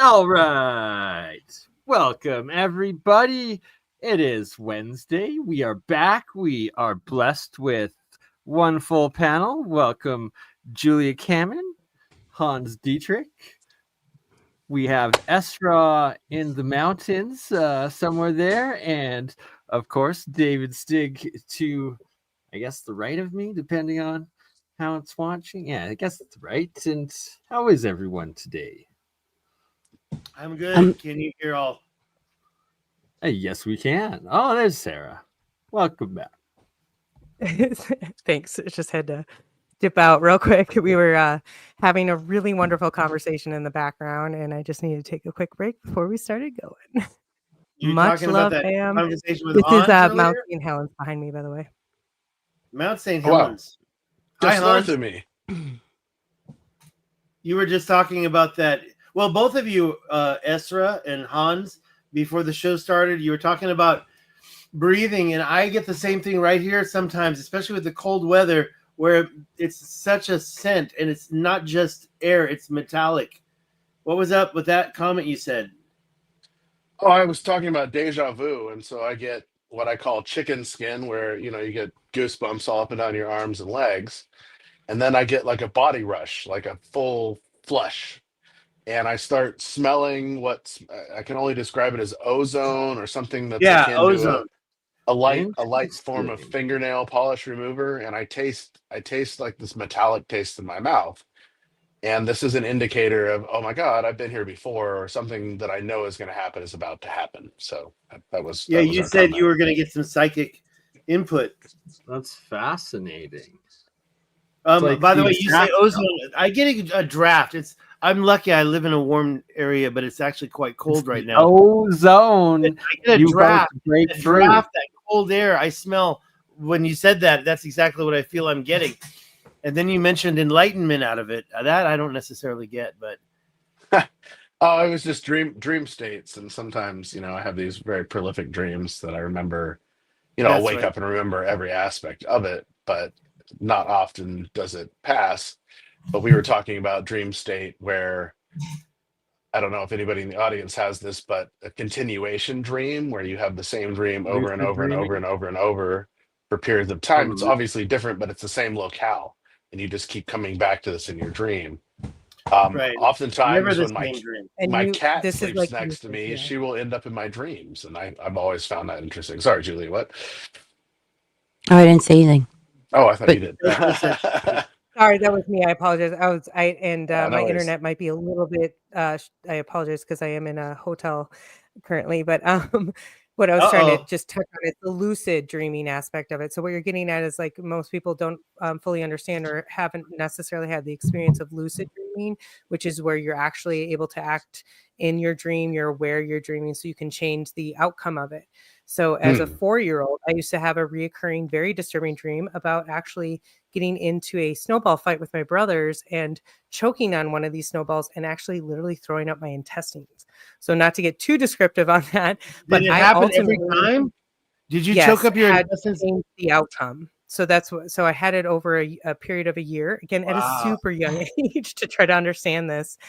All right. Welcome, everybody. It is Wednesday. We are back. We are blessed with one full panel. Welcome, Julia Kamman, Hans Dietrich. We have Esra in the mountains somewhere there. And, of course, David Stig to, I guess, the right of me, depending on how it's watching. Yeah, I guess it's right. And how is everyone today? I'm good. Can you hear all? Yes, we can. Oh, there's Sarah. Welcome back. Thanks. Just had to dip out real quick. We were having a really wonderful conversation in the background, and I just needed to take a quick break before we started going. Much love, fam. This is Mount St. Helens behind me, by the way. Mount St. Helens. Just north of me. You were just talking about that. Well, both of you, Esra and Hans, before the show started, you were talking about breathing, and I get the same thing right here sometimes, especially with the cold weather, where it's such a scent, and it's not just air, it's metallic. What was up with that comment you said? Oh, I was talking about deja vu, and so I get what I call chicken skin, where you get goosebumps all up and down your arms and legs, and then I get like a body rush, like a full flush. And I start smelling what I can only describe it as ozone or something that's akin ozone. To a light form of fingernail polish remover. And I taste like this metallic taste in my mouth. And this is an indicator of, oh my God, I've been here before, or something that I know is going to happen is about to happen. So that was you said you were going to get some psychic input. That's fascinating. By the way, you say ozone. I get a draft. I'm lucky I live in a warm area, but it's actually quite cold right now. Ozone. I get a draft. That cold air I smell. When you said that, that's exactly what I feel I'm getting. And then you mentioned enlightenment out of it. That I don't necessarily get, but it was just dream states, and sometimes I have these very prolific dreams that I remember. I'll wake up and remember every aspect of it, but not often does it pass. But we were talking about dream state where I don't know if anybody in the audience has this, but a continuation dream where you have the same dream over and over and over and over and over for periods of time. It's obviously different, but it's the same locale, and you just keep coming back to this in your dream. Oftentimes when my cat sleeps next to me, she will end up in my dreams, and I've always found that interesting. Sorry, Julie, what? Oh, I didn't say anything. Oh, I thought you did. Sorry, that was me. I apologize. My internet might be a little bit. I apologize because I am in a hotel currently. But what I was trying to just touch on is the lucid dreaming aspect of it. So what you're getting at is like most people don't fully understand or haven't necessarily had the experience of lucid dreaming, which is where you're actually able to act in your dream. You're aware you're dreaming, so you can change the outcome of it. So as a 4-year-old, I used to have a reoccurring, very disturbing dream about actually getting into a snowball fight with my brothers and choking on one of these snowballs and actually literally throwing up my intestines. So not to get too descriptive on that, but did it happen every time? Did you choke up your intestines? The outcome. So that's what. So I had it over a period of a year, again at a super young age, to try to understand this.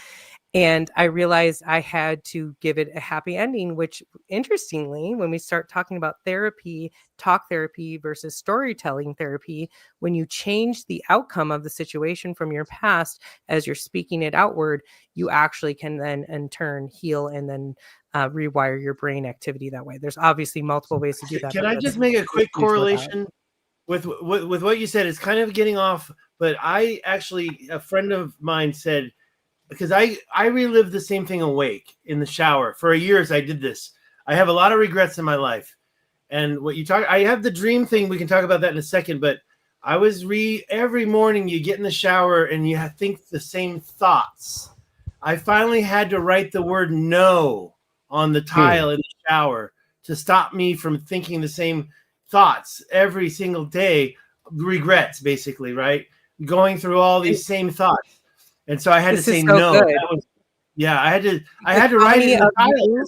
And I realized I had to give it a happy ending, which interestingly, when we start talking about therapy, talk therapy versus storytelling therapy, when you change the outcome of the situation from your past as you're speaking it outward, you actually can then in turn heal and then rewire your brain activity that way. There's obviously multiple ways to do that. Can I just make a quick correlation with what you said? It's kind of getting off, but a friend of mine said, because I relived the same thing awake in the shower. For years, I did this. I have a lot of regrets in my life. And I have the dream thing. We can talk about that in a second. But I was every morning you get in the shower and you think the same thoughts. I finally had to write the word no on the tile in the shower to stop me from thinking the same thoughts every single day. Regrets, basically, right? Going through all these same thoughts. And so I had to say no. I had to write it in the tile.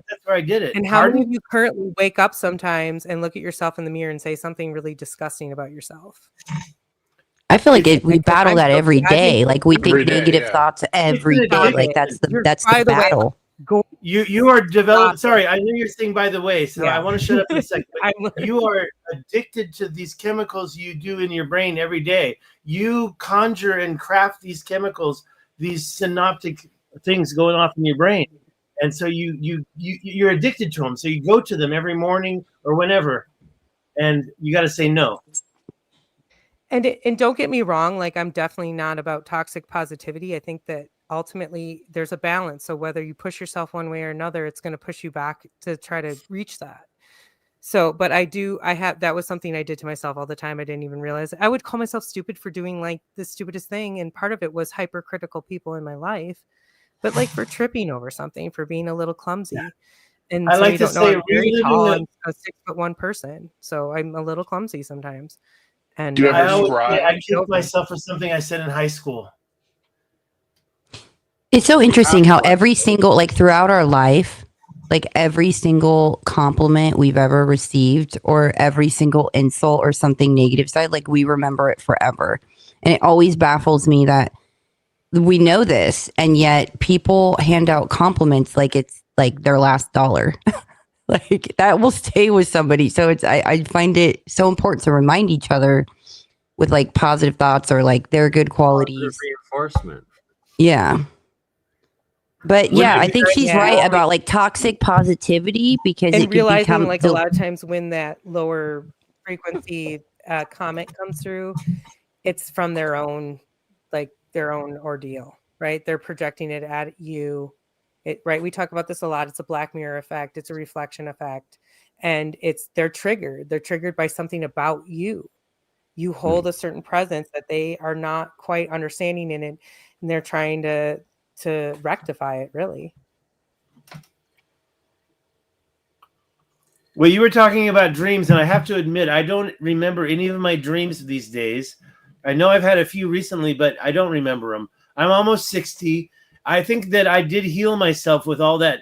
That's where I did it. And how many of you currently wake up sometimes and look at yourself in the mirror and say something really disgusting about yourself? I feel like we battle that every day. Like we think Every day, negative yeah. thoughts every day. Like that's the battle. You are developed. Sorry, I know you're saying by the way, so Yeah. I want to shut up in a second. But you are addicted to these chemicals you do in your brain every day. You conjure and craft these chemicals, these synaptic things going off in your brain, and so you're addicted to them. So you go to them every morning or whenever, and you got to say no. And don't get me wrong, like I'm definitely not about toxic positivity. I think that ultimately there's a balance. So whether you push yourself one way or another, it's going to push you back to try to reach that. So, but that was something I did to myself all the time. I didn't even realize I would call myself stupid for doing like the stupidest thing. And part of it was hypercritical people in my life, but like for tripping over something, for being a little clumsy. Yeah. And I so like you to don't know, say, I'm very tall. I'm a 6'1" person. So I'm a little clumsy sometimes. And do you ever I kicked myself for something I said in high school. It's so interesting how every single, like throughout our life, like every single compliment we've ever received or every single insult or something negative side, like we remember it forever. And it always baffles me that we know this and yet people hand out compliments like it's like their last dollar. Like that will stay with somebody. So I find it so important to remind each other with like positive thoughts or like their good qualities. Reinforcement. Yeah. But yeah, I think she's right about like toxic positivity because and it realizing can become like a lot of times when that lower frequency comment comes through, it's from their own ordeal, right? They're projecting it at you. Right. We talk about this a lot. It's a black mirror effect. It's a reflection effect. And they're triggered. They're triggered by something about you. You hold a certain presence that they are not quite understanding in it. And they're trying to rectify it, really. Well, you were talking about dreams, and I have to admit, I don't remember any of my dreams these days. I know I've had a few recently, but I don't remember them. I'm almost 60. I think that I did heal myself with all that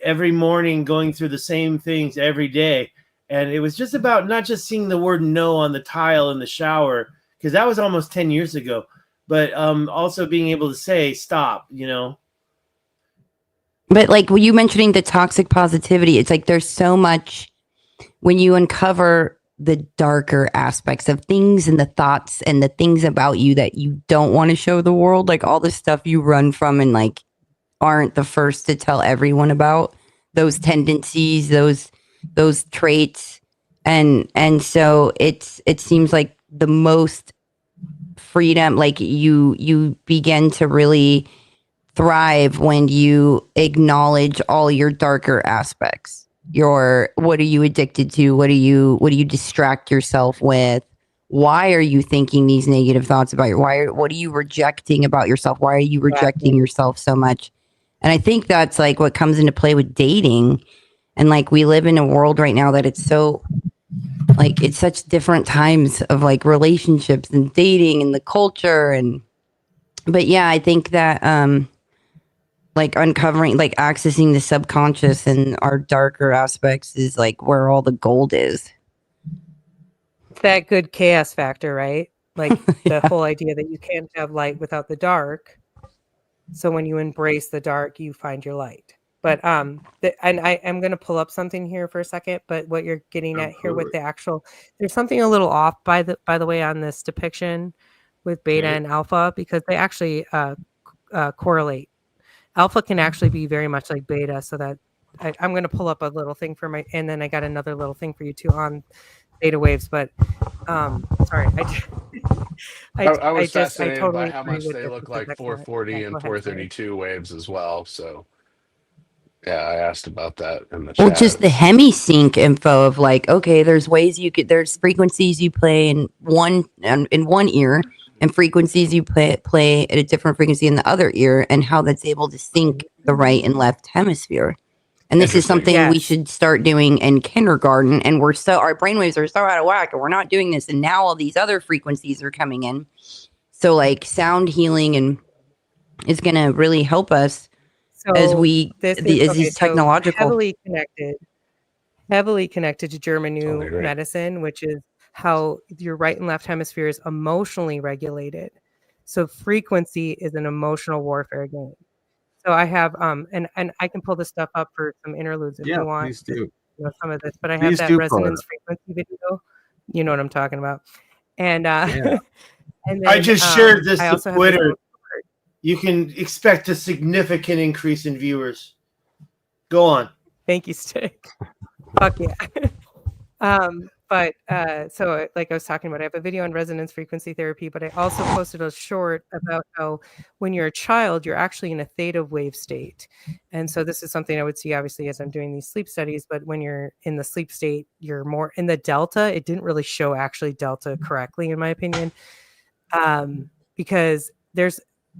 every morning going through the same things every day. And it was just about not just seeing the word no on the tile in the shower, because that was almost 10 years ago, but also being able to say, stop, you know. But like you mentioning the toxic positivity, it's like there's so much when you uncover the darker aspects of things and the thoughts and the things about you that you don't want to show the world, like all the stuff you run from and like aren't the first to tell everyone about, those tendencies, those traits. And so it seems like the most freedom, like you begin to really thrive when you acknowledge all your darker aspects. What are you addicted to? What do you distract yourself with? Why are you thinking these negative thoughts about what are you rejecting about yourself? Why are you rejecting yourself so much? And I think that's like what comes into play with dating. And like we live in a world right now that it's so like it's such different times of like relationships and dating and the culture but yeah, I think that like uncovering, like accessing the subconscious and our darker aspects is like where all the gold is. It's that good chaos factor, right? Like the whole idea that you can't have light without the dark. So when you embrace the dark, you find your light. But and I am going to pull up something here for a second. But what you're getting at here with the actual, there's something a little off by the way on this depiction with beta and alpha, because they actually correlate. Alpha can actually be very much like beta, so that I'm going to pull up a little thing and then I got another little thing for you too on beta waves. But sorry, I was fascinated totally by how much they look like 440 and 432 waves as well. So yeah, I asked about that in the chat. Well, just the hemisync info of like, okay, there's frequencies you play in one ear and frequencies you play at a different frequency in the other ear, and how that's able to sync the right and left hemisphere. And this is something we should start doing in kindergarten. And our brainwaves are so out of whack, and we're not doing this. And now all these other frequencies are coming in. So like sound healing is going to really help us as these technological heavily connected to German New Medicine, which is how your right and left hemisphere is emotionally regulated. So frequency is an emotional warfare game. So I have and I can pull this stuff up for some interludes if you want. Please do. Some of this, but I have that resonance frequency video. You know what I'm talking about. And and then, I just shared this to Twitter. You can expect a significant increase in viewers. Go on. Thank you, Stick. Fuck yeah. But so like I was talking about, I have a video on resonance frequency therapy, but I also posted a short about how when you're a child, you're actually in a theta wave state. And so this is something I would see obviously as I'm doing these sleep studies, but when you're in the sleep state, you're more in the delta. It didn't really show actually delta correctly, in my opinion, because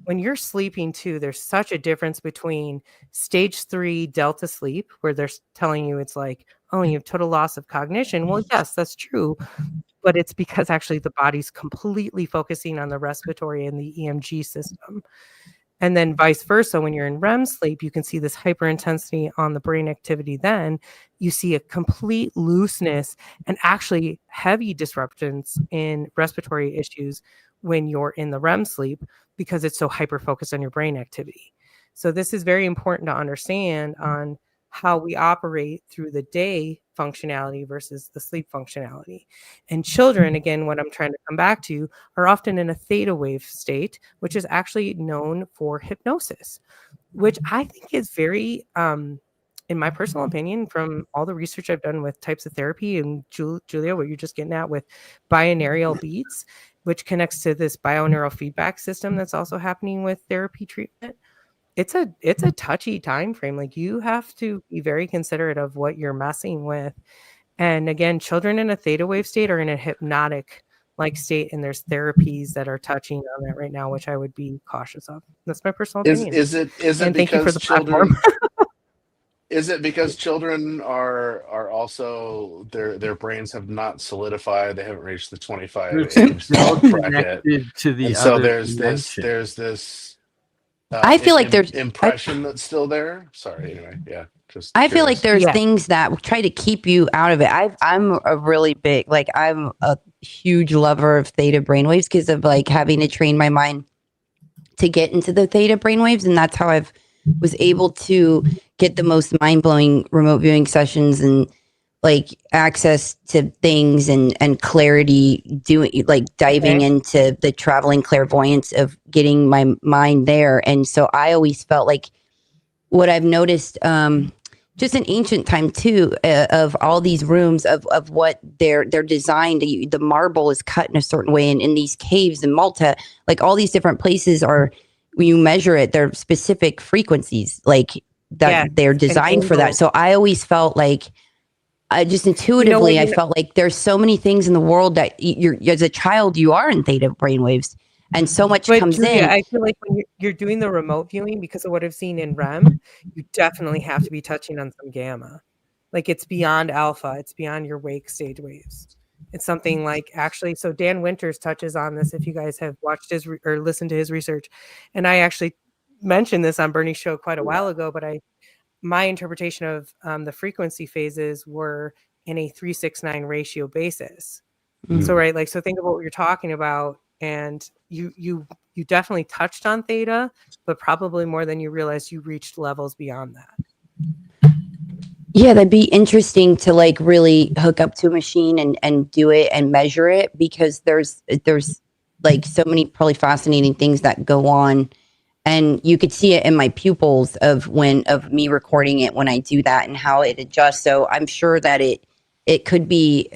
when you're sleeping too, there's such a difference between stage 3 delta sleep, where they're telling you it's like, oh, you have total loss of cognition. Well, yes, that's true. But it's because actually the body's completely focusing on the respiratory and the EMG system. And then vice versa, when you're in REM sleep, you can see this hyperintensity on the brain activity. Then you see a complete looseness and actually heavy disruptions in respiratory issues when you're in the REM sleep, because it's so hyper-focused on your brain activity. So this is very important to understand on how we operate through the day functionality versus the sleep functionality. And children, again, what I'm trying to come back to, are often in a theta wave state, which is actually known for hypnosis, which I think is very, in my personal opinion, from all the research I've done with types of therapy, and Julia, what you're just getting at with binaural beats, which connects to this bioneural feedback system that's also happening with therapy treatment. It's a touchy time frame. Like, you have to be very considerate of what you're messing with. And again, children in a theta wave state are in a hypnotic like state, and there's therapies that are touching on that right now, which I would be cautious of. That's my personal opinion. Is it and thank you for the children? platform. Is it because children are also their brains have not solidified? They haven't reached the 25 age bracket. To the and so other there's dimension. this. I feel like there's impression that's still there. Sorry, anyway, yeah. Just I feel like there's Yeah. things that try to keep you out of it. I'm a really big, like, I'm a huge lover of theta brainwaves because of like having to train my mind to get into the theta brainwaves, and that's how I've was able to get the most mind-blowing remote viewing sessions and like access to things and clarity, doing like diving into the traveling clairvoyance of getting my mind there. And so I always felt like what I've noticed just in ancient time too, of all these rooms of what they're designed, the marble is cut in a certain way, and in these caves in Malta, like all these different places are, when you measure it, they're specific frequencies like that they're designed for that. So I always felt like, I just intuitively, I felt like there's so many things in the world that you're, as a child, you are in theta brainwaves, and so much comes Julia, in. I feel like when you're doing the remote viewing, because of what I've seen in REM, you definitely have to be touching on some gamma. Like, it's beyond alpha. It's beyond your wake stage waves. It's something like, actually, so Dan Winters touches on this if you guys have watched his or listened to his research. And I actually mentioned this on Bernie's show quite a while ago, but my interpretation of the frequency phases were in a 3-6-9 ratio basis. So, right, like, so think about what you're talking about, and you definitely touched on theta, but probably more than you realized. You reached levels beyond that. Yeah, that'd be interesting to like really hook up to a machine and do it and measure it, because there's like so many probably fascinating things that go on. And you could see it in my pupils of me recording it when I do that and how it adjusts. So I'm sure that it could be,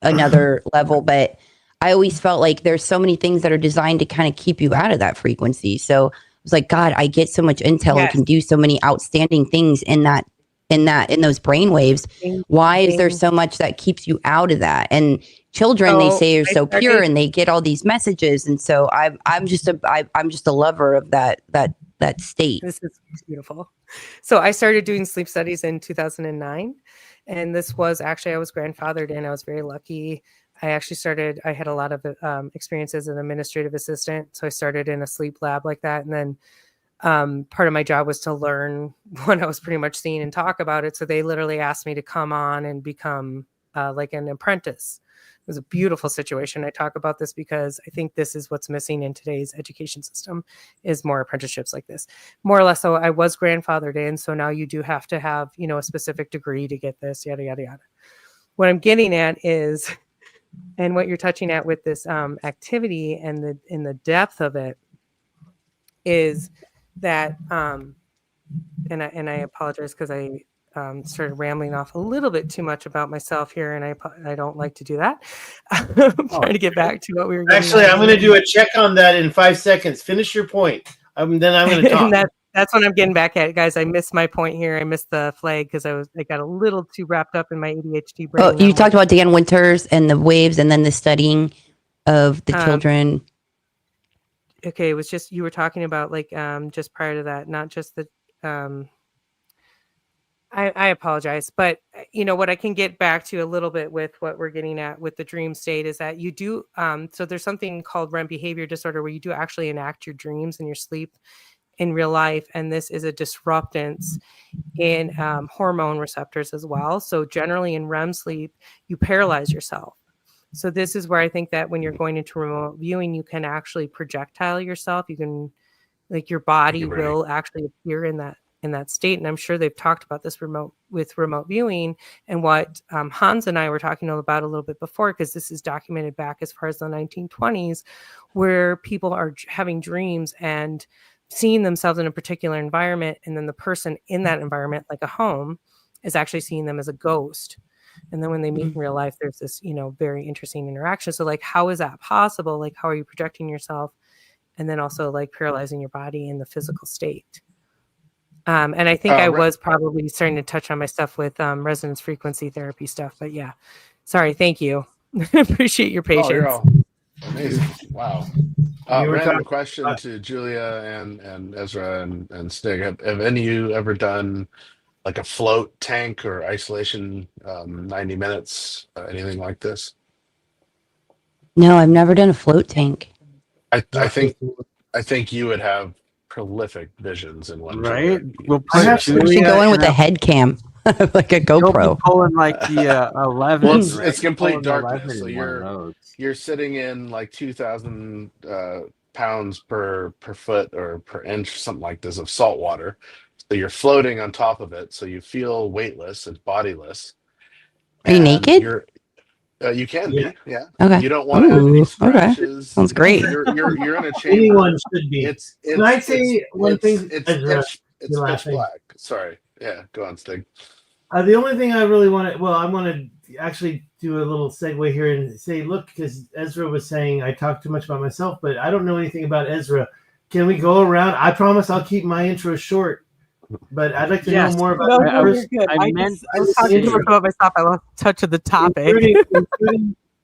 another level, but I always felt like there's so many things that are designed to kind of keep you out of that frequency. So I was like, God, I get so much intel and can do so many outstanding things in those brainwaves. Why is there so much that keeps you out of that? And children, they say, are so pure, and they get all these messages. And so I'm just a lover of that state. This is beautiful. So I started doing sleep studies in 2009, and this was actually, I was grandfathered in. I was very lucky. I had a lot of experience as an administrative assistant. So I started in a sleep lab like that. And then part of my job was to learn what I was pretty much seeing and talk about it. So they literally asked me to come on and become like an apprentice. It was a beautiful situation. I talk about this because I think this is what's missing in today's education system is more apprenticeships like this. More or less, so I was grandfathered in. So now you do have to have, a specific degree to get this, yada, yada, yada. What I'm getting at is, and what you're touching at with this activity and the depth of it is that, and I apologize because I started rambling off a little bit too much about myself here, and I don't like to do that. I'm trying to get back to what we were. Actually, I'm going to do a check on that in 5 seconds. Finish your point. Then I'm going to talk. And that's what I'm getting back at, guys. I missed my point here. I missed the flag because I got a little too wrapped up in my ADHD brain. Oh, you talked about Dan Winters and the waves, and then the studying of the children. Okay, it was just you were talking about just prior to that, not just the. I apologize, but what I can get back to a little bit with what we're getting at with the dream state is that you do. So there's something called REM behavior disorder where you do actually enact your dreams in your sleep in real life, and this is a disruptance in hormone receptors as well. So generally in REM sleep, you paralyze yourself. So this is where I think that when you're going into remote viewing, you can actually projectile yourself. You can, your body will actually appear in that state. And I'm sure they've talked about this remote viewing and what Hans and I were talking about a little bit before, because this is documented back as far as the 1920s, where people are having dreams and seeing themselves in a particular environment. And then the person in that environment, like a home, is actually seeing them as a ghost. And then when they meet in real life, there's this, very interesting interaction. So how is that possible? How are you projecting yourself? And then also paralyzing your body in the physical state. And I think I was probably starting to touch on my stuff with resonance frequency therapy stuff, but yeah, sorry. Thank you. Appreciate your patience. Oh, you're all amazing. Wow. Random question to Julia and Ezra and Stig. Have any of you ever done a float tank or isolation 90 minutes, anything like this? No, I've never done a float tank. I think you would have prolific visions in one, right? We'll should go in with a head cam, like a GoPro. Pulling the 11. Well, it's complete darkness, so you're sitting in 2,000 pounds per foot or per inch, something like this, of salt water. So you're floating on top of it, so you feel weightless and bodiless. Are you naked? You can be, yeah. Okay. You don't want to have any scratches. Okay. Sounds great. You're in a chamber. Anyone should be. Can I say one thing? It's pitch black. Sorry. Yeah, go on, Stig. The only thing I really want to, I'm going to actually do a little segue here and say, look, because Ezra was saying I talk too much about myself, but I don't know anything about Ezra. Can we go around? I promise I'll keep my intro short. But I'd like to know more about I was talking too much about myself. I lost touch of the topic.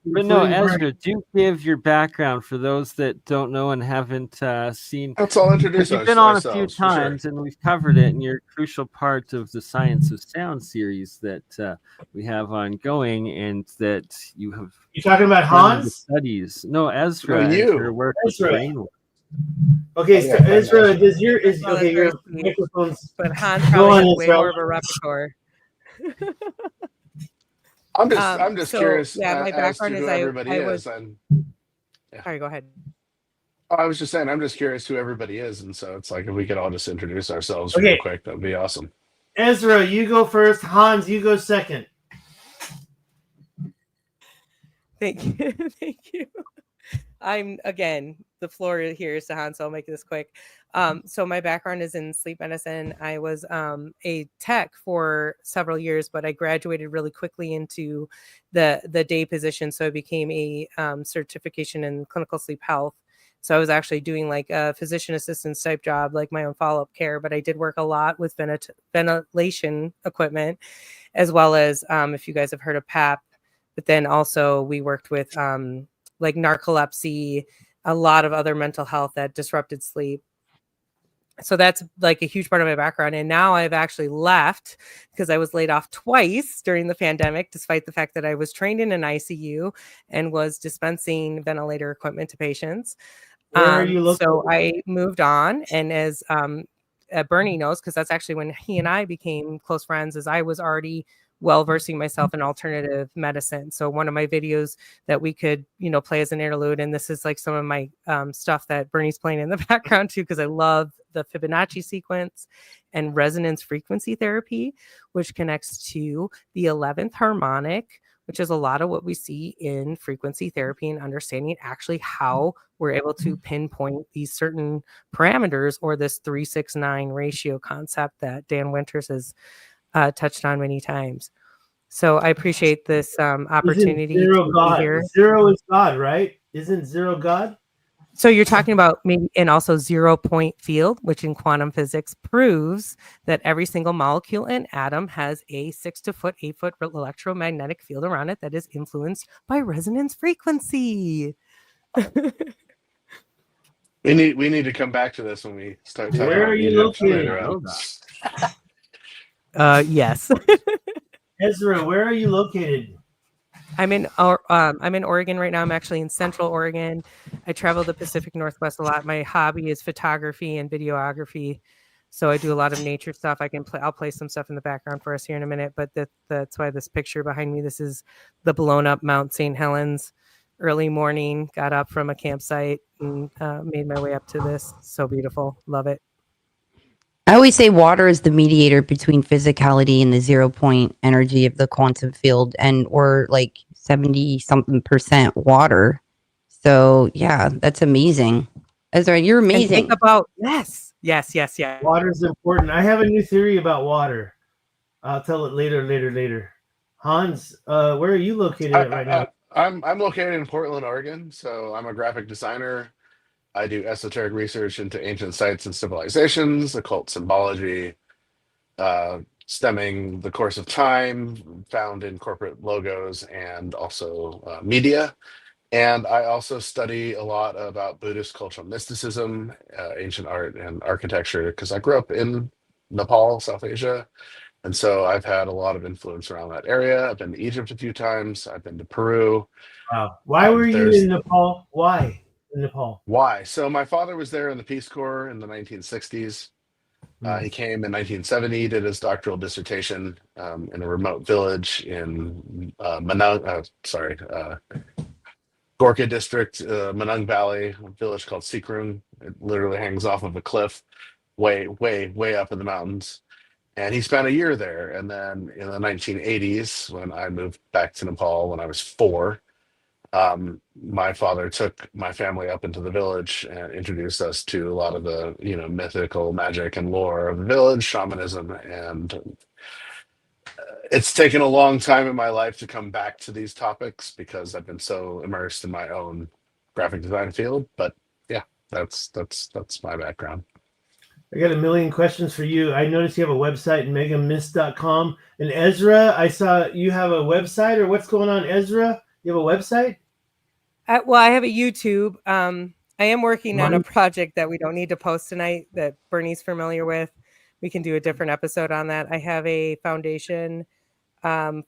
But no, Ezra, do give your background for those that don't know and haven't seen. Let's all introduce You've been on a few times, and we've covered it, and you're a crucial part of the Science of Sound series that we have ongoing, and that you have. You talking about Hans? Studies. No, Ezra. No, your work Ezra. with brain. Okay, so Ezra, your microphone's. But Hans probably has way more of a repertoire. I'm just curious. Yeah, my background is everybody was. Yeah. Sorry, go ahead. I was just saying, I'm just curious who everybody is, and so it's if we could all just introduce ourselves real quick, that'd be awesome. Ezra, you go first. Hans, you go second. Thank you. Thank you. The floor here is to Hans, so I'll make this quick. So my background is in sleep medicine. I was a tech for several years, but I graduated really quickly into the day position. So I became a certification in clinical sleep health. So I was actually doing a physician assistant type job, my own follow-up care, but I did work a lot with ventilation equipment, as well as if you guys have heard of PAP, but then also we worked with narcolepsy, a lot of other mental health that disrupted sleep. So that's a huge part of my background. And now I've actually left because I was laid off twice during the pandemic, despite the fact that I was trained in an ICU and was dispensing ventilator equipment to patients. Where are you located? So I moved on. And as BurnEye knows, because that's actually when he and I became close friends, as I was already well versing myself in alternative medicine. So one of my videos that we could, play as an interlude, and this is like some of my stuff that Bernie's playing in the background too, because I love the Fibonacci sequence and resonance frequency therapy, which connects to the 11th harmonic, which is a lot of what we see in frequency therapy and understanding actually how we're able to pinpoint these certain parameters, or this 3-6-9 ratio concept that Dan Winters has touched on many times. So I appreciate this opportunity to be here. Zero is God, right? Isn't zero God? So you're talking about maybe, and also 0-point field, which in quantum physics proves that every single molecule and atom has a 6 to 8 foot electromagnetic field around it that is influenced by resonance frequency. We need to come back to this when we start talking. Where are you located? Yes. Ezra, where are you located? I'm in Oregon right now. I'm actually in Central Oregon. I travel the Pacific Northwest a lot. My hobby is photography and videography, so I do a lot of nature stuff. I'll play some stuff in the background for us here in a minute, but that's why this picture behind me. This is the blown up Mount St. Helens. Early morning, got up from a campsite and made my way up to this. So beautiful, love it. I always say water is the mediator between physicality and the 0-point energy of the quantum field, and we're like 70-something% water. So yeah, that's amazing. Ezra, you're amazing. And think about yes. Water is important. I have a new theory about water. I'll tell it later. Hans, where are you located right now? I'm located in Portland, Oregon. So I'm a graphic designer. I do esoteric research into ancient sites and civilizations, occult symbology, stemming the course of time, found in corporate logos, and also media. And I also study a lot about Buddhist cultural mysticism, ancient art, and architecture, because I grew up in Nepal, South Asia. And so I've had a lot of influence around that area. I've been to Egypt a few times. I've been to Peru. Wow. Why were you in Nepal? Why in Nepal? Why? So my father was there in the Peace Corps in the 1960s. He came in 1970, did his doctoral dissertation in a remote village in Gorkha district, Manung Valley, a village called Sikrung. It literally hangs off of a cliff way up in the mountains. And he spent a year there. And then in the 1980s, when I moved back to Nepal when I was 4, my father took my family up into the village and introduced us to a lot of the, mythical magic and lore of the village, shamanism. And it's taken a long time in my life to come back to these topics because I've been so immersed in my own graphic design field. But yeah, that's my background. I got a million questions for you. I noticed you have a website, megamist.com. And Ezra, I saw you have a website, or what's going on, Ezra? You have a website? Well, I have a YouTube. I am working on a project that we don't need to post tonight that Bernie's familiar with. We can do a different episode on that. I have a foundation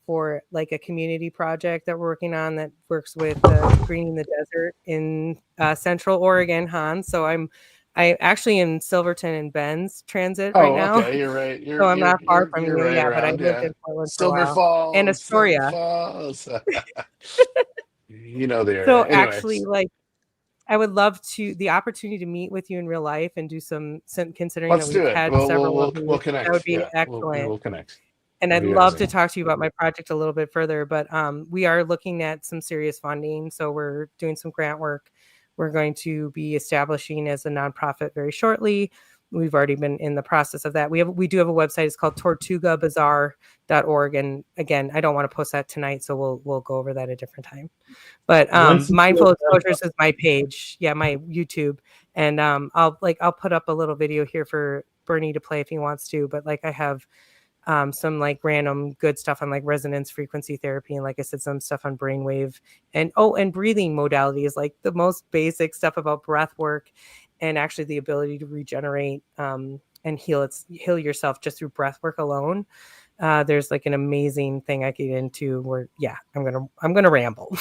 for like a community project that we're working on that works with greening the desert in Central Oregon, Hans. So I'm actually in Silverton and Bend's transit right now. Okay, you're right. So I'm not far from you, right but I lived in Portland Silver for a while. Falls And Astoria. The area. So Anyways. actually, I would love the opportunity to meet with you in real life and do some considering Let's that we've had several. We'll connect. That would be excellent. We'll connect. And I'd love to talk to you about my project a little bit further, but we are looking at some serious funding. So we're doing some grant work. We're going to be establishing as a nonprofit very shortly. We've already been in the process of that. We do have a website. It's called tortugabazaar.org. And again, I don't want to post that tonight, so we'll go over that a different time. But Mindful Exposures is my page. Yeah, my YouTube. And I'll put up a little video here for Bernie to play if he wants to. But I have some random good stuff on resonance frequency therapy, and like I said, some stuff on brainwave and breathing modalities, like the most basic stuff about breath work and actually the ability to regenerate and heal yourself just through breath work alone. There's an amazing thing I get into where I'm gonna ramble.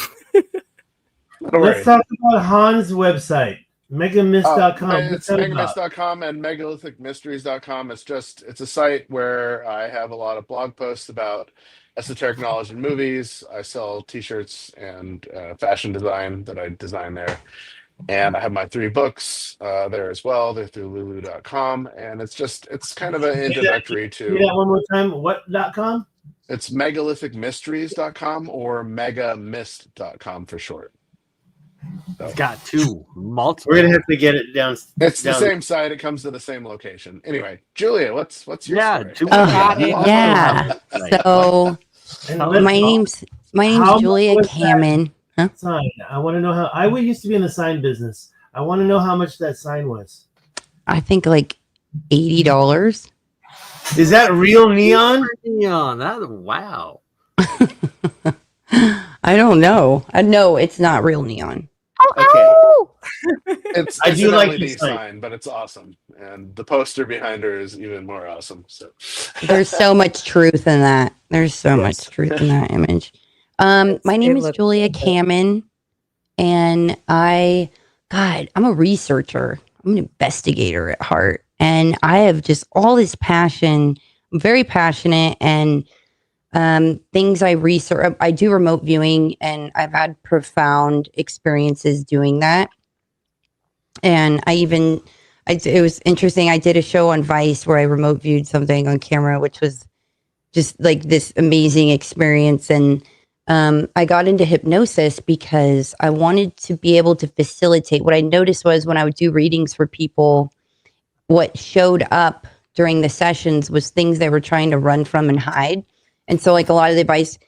Let's talk about Hans' website. Megamist.com. It's megamist.com and megalithic.mysteries.com. It's a site where I have a lot of blog posts about esoteric knowledge and movies. I sell t-shirts and fashion design that I design there. And I have my 3 books there as well. They're through lulu.com. And it's kind of an introductory to... Say that one more time. What.com? It's megalithic.mysteries.com or megamist.com for short. So. It's got 2 multiple. We're gonna have to get it down. It's the same site. It comes to the same location. Anyway, Julia, what's your story? So my name's Julia Kamman. Huh? Sign. I want to know how. I used to be in the sign business. I want to know how much that sign was. I think like $80. Is that real neon? Neon. Wow. I don't know. No, it's not real neon. Okay. It's I do an like LED this sign, but it's awesome. And the poster behind her is even more awesome. So there's so much truth in that. There's so much truth in that image. My name is Julia Kamman, and I'm a researcher. I'm an investigator at heart, and I have just all this passion. I'm very passionate, and things I research. I do remote viewing, and I've had profound experiences doing that. And it was interesting. I did a show on Vice where I remote viewed something on camera, which was just like this amazing experience. And I got into hypnosis because I wanted to be able to facilitate. What I noticed was when I would do readings for people, what showed up during the sessions was things they were trying to run from and hide. And so like a lot of the advice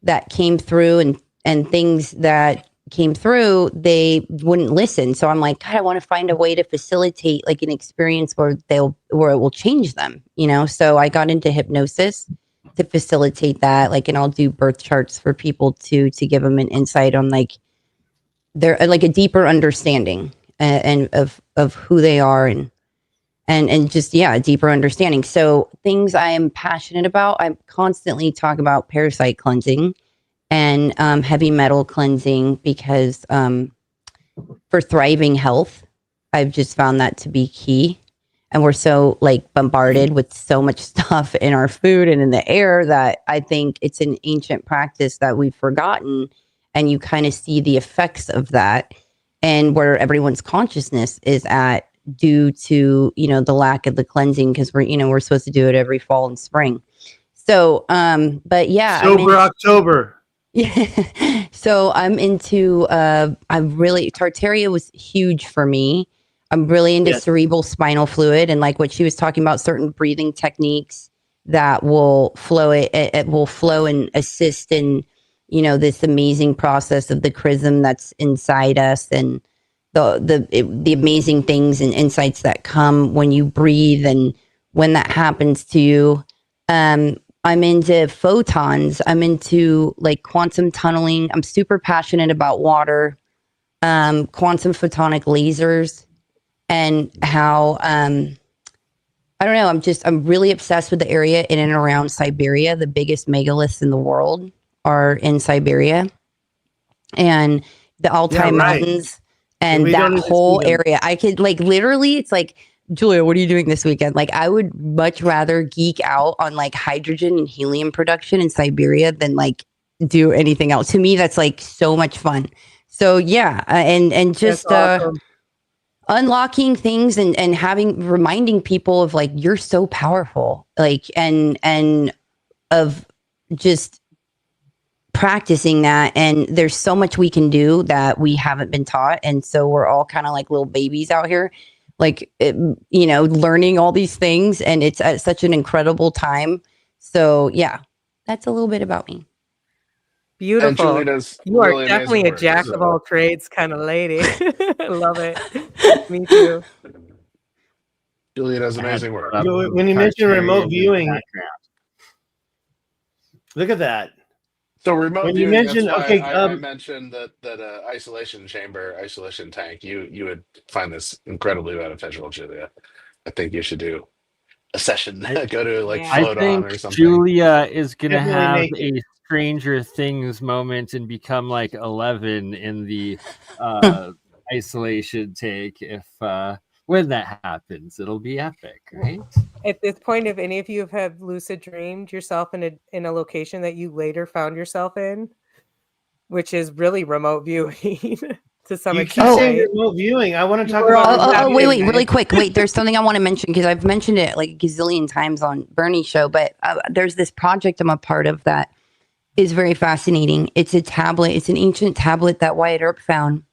that came through and things that came through, they wouldn't listen. So I'm like, God, I want to find a way to facilitate like an experience where it will change them, you know? So I got into hypnosis to facilitate that. Like, and I'll do birth charts for people to give them an insight on like their, like a deeper understanding and of who they are and just, a deeper understanding. So things I am passionate about, I constantly talk about parasite cleansing and heavy metal cleansing because for thriving health, I've just found that to be key. And we're so like bombarded with so much stuff in our food and in the air that I think it's an ancient practice that we've forgotten. And you kind of see the effects of that and where everyone's consciousness is at due to, the lack of the cleansing because we're supposed to do it every fall and spring. So, but yeah. Sober October. Yeah. So I'm into, Tartaria was huge for me. I'm really into cerebral spinal fluid and like what she was talking about, certain breathing techniques that will flow. It will flow and assist in, this amazing process of the chrism that's inside us and the amazing things and insights that come when you breathe and when that happens to you. I'm into photons. I'm into like quantum tunneling. I'm super passionate about water, quantum photonic lasers, and how I don't know. I'm really obsessed with the area in and around Siberia. The biggest megaliths in the world are in Siberia, and the Altai Mountains, and that whole area. I could like literally. It's like, Julia, what are you doing this weekend? Like, I would much rather geek out on like hydrogen and helium production in Siberia than like do anything else. To me, that's like so much fun. So yeah, and just awesome. Unlocking things and reminding people of like you're so powerful, like and of just practicing that. And there's so much we can do that we haven't been taught, and so we're all kind of like little babies out here. Like, learning all these things, and it's at such an incredible time. So yeah, that's a little bit about me. Beautiful. You are really definitely a jack of all trades kind of lady. I love it. Me too. Julia does amazing work. When you mentioned remote viewing, look at that. So remote when viewing, you mentioned, I mentioned that isolation chamber, isolation tank. You would find this incredibly beneficial, Julia. I think you should do a session. Go to like float on or something. Julia is gonna have a Stranger Things moment and become like 11 in the isolation take if when that happens. It'll be epic, right? At this point, if any of you have lucid dreamed yourself in a location that you later found yourself in, which is really remote viewing to some You extent. keep saying remote viewing. I want to talk about. Wait, really quick. Wait, there's something I want to mention because I've mentioned it like a gazillion times on BurnEye show, but there's this project I'm a part of that is very fascinating. It's a tablet. It's an ancient tablet that Wyatt Earp found.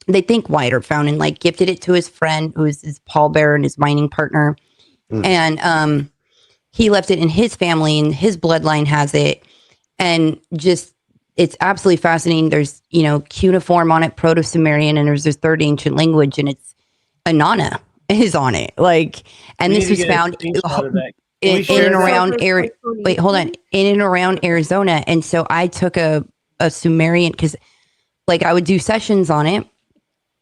They think Wyatt Earp found and like gifted it to his friend who is his pallbearer and his mining partner. And he left it in his family and his bloodline has it. And just, it's absolutely fascinating. There's, cuneiform on it, Proto-Sumerian, and there's this third ancient language, and it's Anana is on it. Like, and this was found in and around in and around Arizona. And so I took a Sumerian, because like I would do sessions on it.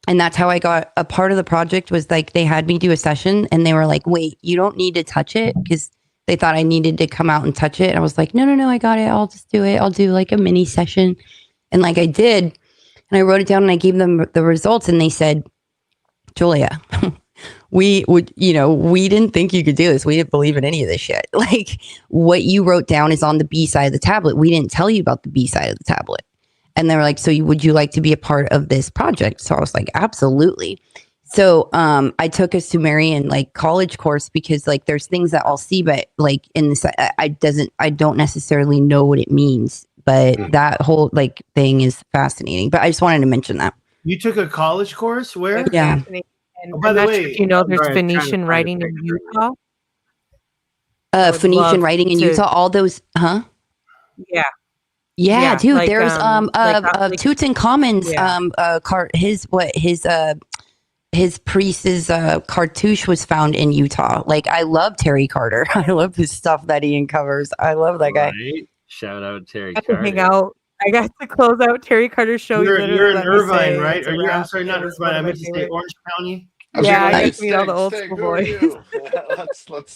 And that's how I got a part of the project was like, they had me do a session and they were like, wait, you don't need to touch it, because they thought I needed to come out and touch it. And I was like, no, I got it. I'll just do it. I'll do like a mini session. And like I did, and I wrote it down and I gave them the results and they said, Julia, we didn't think you could do this. We didn't believe in any of this shit. Like what you wrote down is on the B side of the tablet. We didn't tell you about the B side of the tablet. And they were like, so would you like to be a part of this project? So I was like, absolutely. So I took a Sumerian like college course because like there's things that I'll see, but like in this, I don't necessarily know what it means. But that whole like thing is fascinating. But I just wanted to mention that. You took a college course where? Yeah. And by the way, there's Phoenician writing in Utah. Phoenician writing in Utah. All those, huh? Yeah. Yeah, dude. Like, there's Tutankhamun's his priest's cartouche was found in Utah. Like I love Terry Carter. I love his stuff that he uncovers. I love that guy. Right. Shout out Terry Carter. Hang out. I got to close out Terry Carter's show. You're in Irvine, right? Or I'm sorry, not Irvine. I meant to say Orange County. Yeah, I get to meet all the old school boys.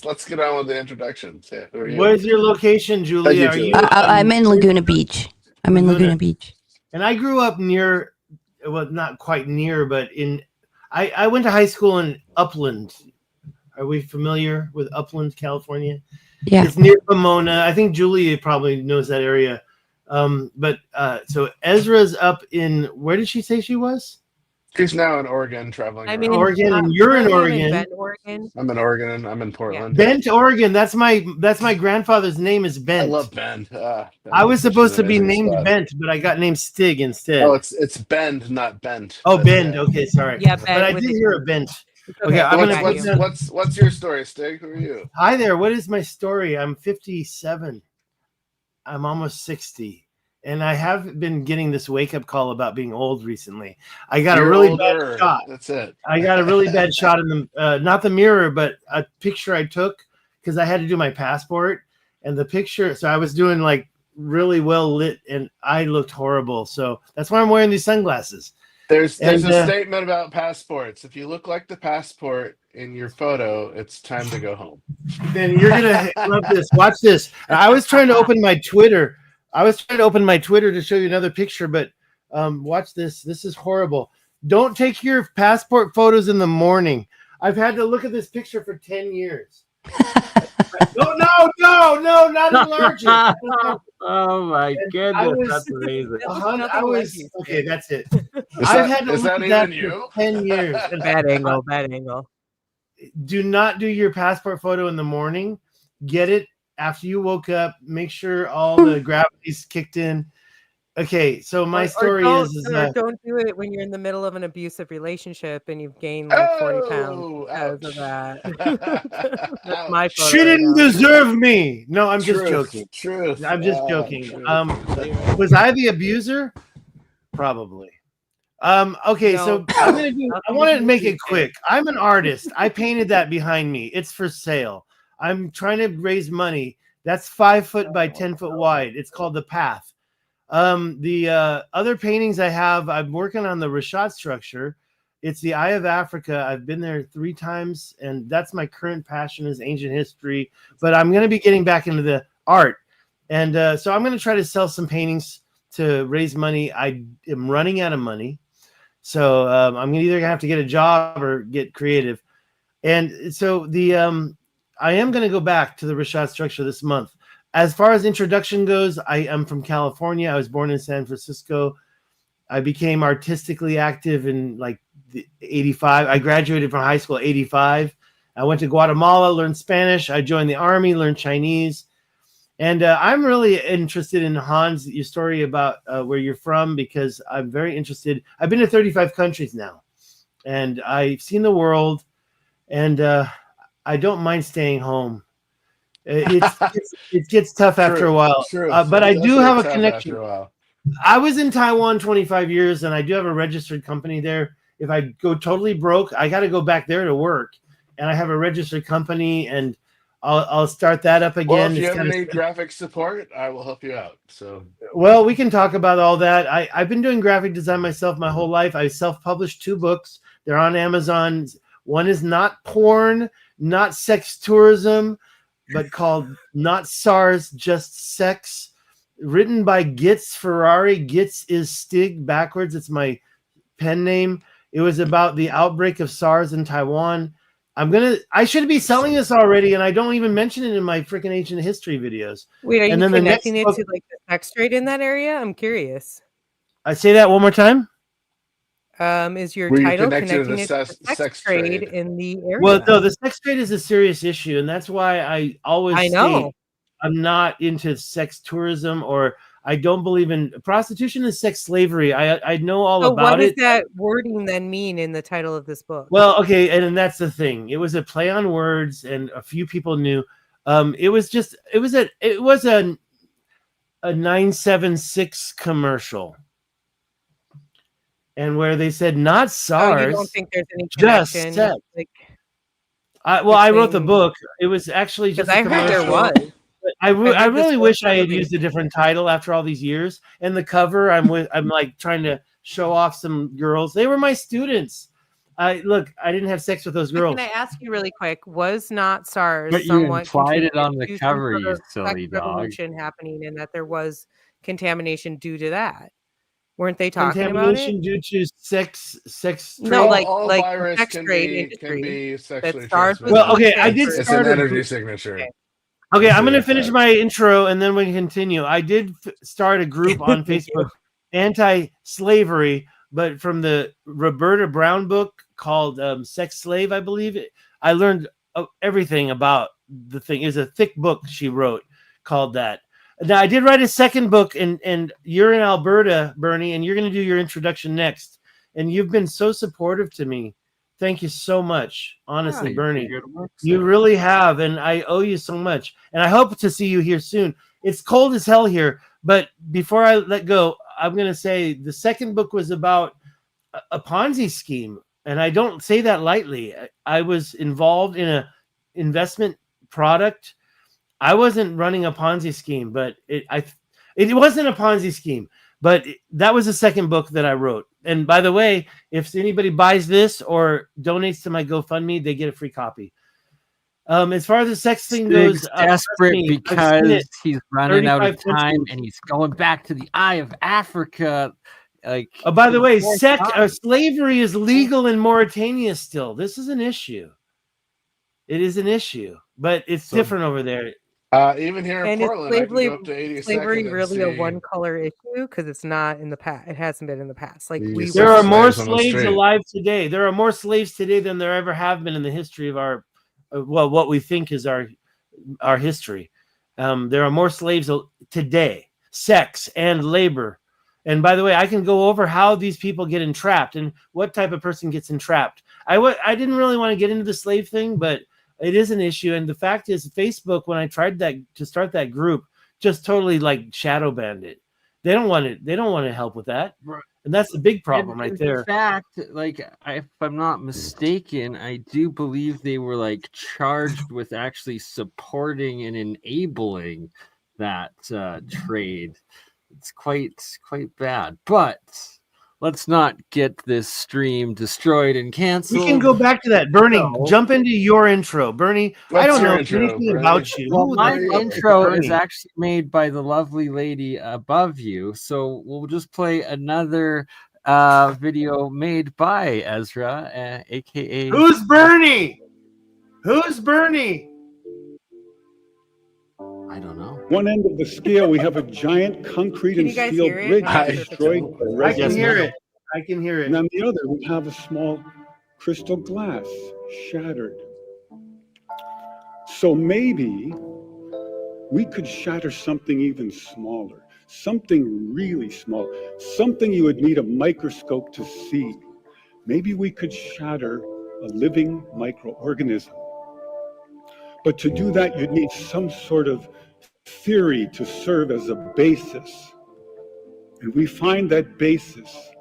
Let's get on with the introductions. Yeah, who are you? Where's your location, Julia? I'm in Laguna Beach. Laguna Beach. And I grew up near, well, not quite near, but I went to high school in Upland. Are we familiar with Upland, California? Yeah. It's near Pomona. I think Julia probably knows that area. So Ezra's up in, where did she say she was? She's now in Oregon, traveling. I'm in Oregon, and you're in Oregon. Bend, Oregon. I'm in Oregon, and I'm in Portland. Yeah. Bent, Oregon. That's my grandfather's name is Bent. I love Bend. I was supposed to be named Bent, but I got named Stig instead. Oh, it's Bend, not Bent. Oh, Bend. Okay, sorry. Yeah, but I did hear a Bent. Okay, what's your story, Stig? Who are you? Hi there. What is my story? I'm 57. I'm almost 60. And I have been getting this wake-up call about being old recently. I got a really bad shot. That's it. I got a really bad shot in the, not the mirror, but a picture I took because I had to do my passport. And the picture, so I was doing like really well lit and I looked horrible. So that's why I'm wearing these sunglasses. There's a statement about passports. If you look like the passport in your photo, it's time to go home. Then you're going to love this. Watch this. I was trying to open my Twitter. To show you another picture, but watch this. This is horrible. Don't take your passport photos in the morning. I've had to look at this picture for 10 years. No, not allergic. Oh my goodness, that's amazing. Okay, that's it. I've had to look at that for 10 years. Bad angle. Do not do your passport photo in the morning. Get it after you woke up. Make sure all the gravity's kicked in. Okay, so my story is don't do it when you're in the middle of an abusive relationship and you've gained like 40 pounds because of that. That's my photo. She didn't deserve me. No, I'm just joking. Truth. I'm just joking. Was I the abuser? Probably. Okay, no, so I want to make it quick. I'm an artist. I painted that behind me. It's for sale. I'm trying to raise money. That's 5 foot by 10 foot wide. It's called The Path. The other paintings I have, I'm working on the Richat structure. It's the Eye of Africa. I've been there 3 times, and that's my current passion is ancient history. But I'm going to be getting back into the art. And so I'm going to try to sell some paintings to raise money. I am running out of money. So I'm either gonna have to get a job or get creative. And so I am gonna go back to the Richat structure this month. As far as introduction goes, I am from California. I was born in San Francisco. I became artistically active in like 85. I graduated from high school 85. I went to Guatemala, learned Spanish. I joined the army, learned Chinese. And I'm really interested in, Hans, your story about where you're from, because I'm very interested. I've been to 35 countries now, and I've seen the world, and I don't mind staying home. It gets tough after a while. But I do have a connection. I was in Taiwan 25 years, and I do have a registered company there. If I go totally broke, I got to go back there to work. And I have a registered company, and I'll start that up again. Well, if you ever need graphic support, I will help you out. So, well, we can talk about all that. I've been doing graphic design myself my whole life. I self-published 2 books. They're on Amazon. One is not porn, not sex tourism, but called Not SARS, Just Sex. Written by Gitz Ferrari. Gitz is Stig backwards. It's my pen name. It was about the outbreak of SARS in Taiwan. I should be selling this already, and I don't even mention it in my freaking ancient history videos. Wait, are you connecting it to like the sex trade in that area? I'm curious. I say that one more time. Is your title connecting it to the sex trade in the area? Well, no, the sex trade is a serious issue, and that's why I always say I'm not into sex tourism, or I don't believe in prostitution and sex slavery. I know all about it. What does that wording then mean in the title of this book? Well, okay, and that's the thing. It was a play on words, and a few people knew. It was a 976 commercial, and where they said not SARS. You don't think there's any connection? Just sex. I wrote the book. It was actually just a commercial. I heard there was. I really wish I had used a different title after all these years. And the cover, I'm like trying to show off some girls. They were my students. I didn't have sex with those girls. Can I ask you really quick? Was not SARS but you implied it on the cover, you silly dog. Revolution happening, and that there was contamination due to that. Weren't they talking about it? Contamination due to sex trade? No, like virus sex trade can be sexually transmitted. Well, okay, I did It's start an energy signature. Okay, I'm going to finish my intro, and then we can continue. I did start a group on Facebook, anti-slavery, but from the Roberta Brown book called Sex Slave, I believe. I learned everything about the thing. It was a thick book she wrote called that. Now, I did write a second book, and you're in Alberta, Bernie, and you're going to do your introduction next. And you've been so supportive to me. Thank you so much. Honestly, Bernie, you really have, and I owe you so much. And I hope to see you here soon. It's cold as hell here, but before I let go, I'm going to say the second book was about a Ponzi scheme, and I don't say that lightly. I was involved in an investment product. I wasn't running a Ponzi scheme, but it wasn't a Ponzi scheme. But that was the second book that I wrote. And by the way, if anybody buys this or donates to my GoFundMe, they get a free copy. As far as the sex thing goes, desperate because he's running out of time and he's going back to the Eye of Africa. Like, by the way, slavery is legal in Mauritania still. This is an issue. It is an issue, but it's different over there. Even here in Portland, I can go up to 82nd. Slavery really a one-color issue because it's not in the past. It hasn't been in the past. Like there are more slaves alive today. There are more slaves today than there ever have been in the history of our, what we think is our history. There are more slaves today. Sex and labor. And by the way, I can go over how these people get entrapped and what type of person gets entrapped. I didn't really want to get into the slave thing, but it is an issue. And the fact is, Facebook, when I tried to start that group, just totally like shadow banned it. They don't want it. They don't want to help with that. And that's the big problem right there. In fact, like, if I'm not mistaken, I do believe they were like charged with actually supporting and enabling that trade. It's quite bad. But let's not get this stream destroyed and canceled. We can go back to that. Bernie, jump into your intro. Bernie, I don't know anything about you. Well, my intro is actually made by the lovely lady above you. So we'll just play another video made by Ezra, aka Who's Bernie? Who's Bernie? I don't know. One end of the scale, we have a giant concrete Can and you guys steel hear it? bridge I'm not sure if it's destroyed on. by I resonance. can hear it. I can hear And it. on the other, we have a small crystal glass shattered. So maybe we could shatter something even smaller, something really small, something you would need a microscope to see. Maybe we could shatter a living microorganism. But to do that, you'd need some sort of theory to serve as a basis. And we find that basis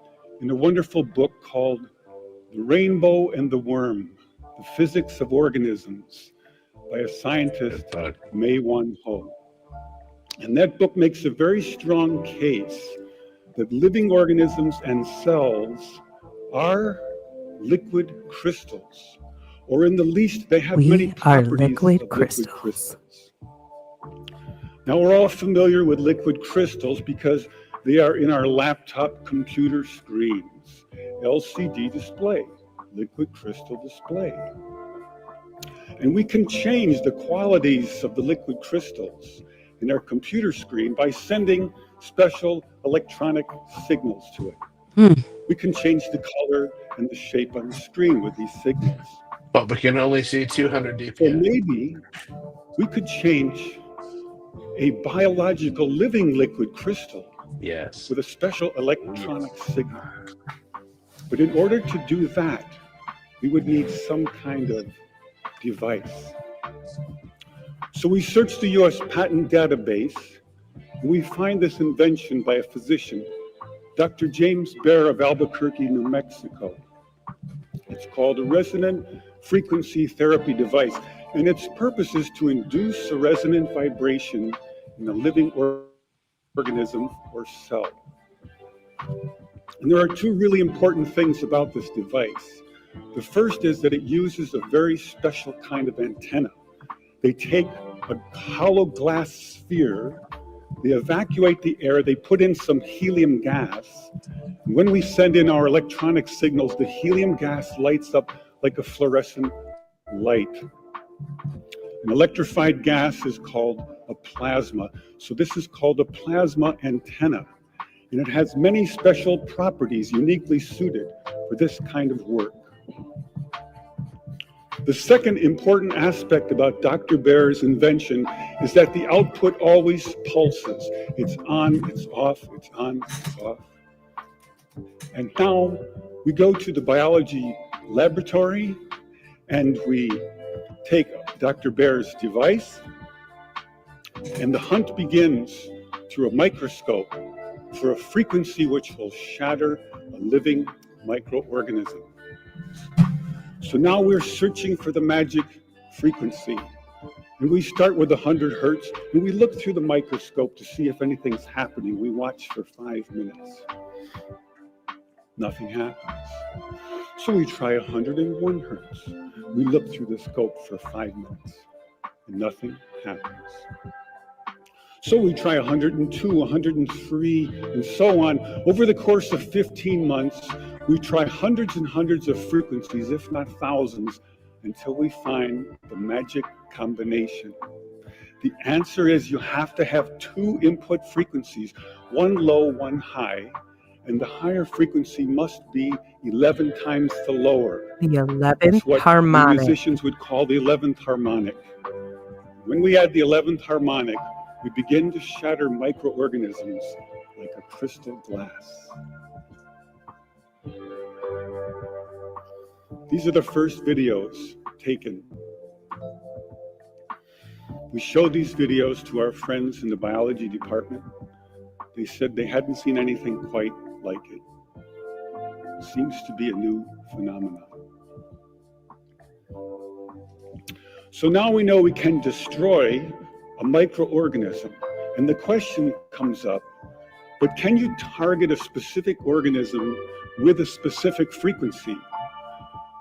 in a wonderful book called The Rainbow and the Worm, The Physics of Organisms, by a scientist, Mei Wan Ho. And that book makes a very strong case that living organisms and cells are liquid crystals, or in the least, they have many properties liquid crystals. Now, we're all familiar with liquid crystals because they are in our laptop computer screens. LCD display, liquid crystal display. And we can change the qualities of the liquid crystals in our computer screen by sending special electronic signals to it. We can change the color and the shape on the screen with these signals. But we can only see 200 dpi. So maybe we could change a biological living liquid crystal with a special electronic signal. But in order to do that, we would need some kind of device. So we search the US patent database, and we find this invention by a physician, Dr. James Bear of Albuquerque, New Mexico. It's called a resonant frequency therapy device, and its purpose is to induce a resonant vibration in a living organism or cell. And there are two really important things about this device. The first is that it uses a very special kind of antenna. They take a hollow glass sphere, they evacuate the air, they put in some helium gas. And when we send in our electronic signals, the helium gas lights up like a fluorescent light. An electrified gas is called a plasma. So this is called a plasma antenna. And it has many special properties uniquely suited for this kind of work. The second important aspect about Dr. Bear's invention is that the output always pulses. It's on, it's off, it's on, it's off. And now we go to the biology laboratory and we take Dr. Bear's device, and the hunt begins through a microscope for a frequency which will shatter a living microorganism. So now we're searching for the magic frequency. And we start with 100 hertz, and we look through the microscope to see if anything's happening. We watch for 5 minutes. Nothing happens. So we try 101 hertz. We look through the scope for 5 minutes, and nothing happens. So we try 102, 103, and so on. Over the course of 15 months, we try hundreds and hundreds of frequencies, if not thousands, until we find the magic combination. The answer is you have to have two input frequencies, one low, one high, and the higher frequency must be 11 times the lower. The 11th what harmonic. Musicians would call the 11th harmonic. When we add the 11th harmonic, we begin to shatter microorganisms like a crystal glass. These are the first videos taken. We showed these videos to our friends in the biology department. They said they hadn't seen anything quite like it. It seems to be a new phenomenon. So now we know we can destroy a microorganism. And the question comes up, but can you target a specific organism with a specific frequency?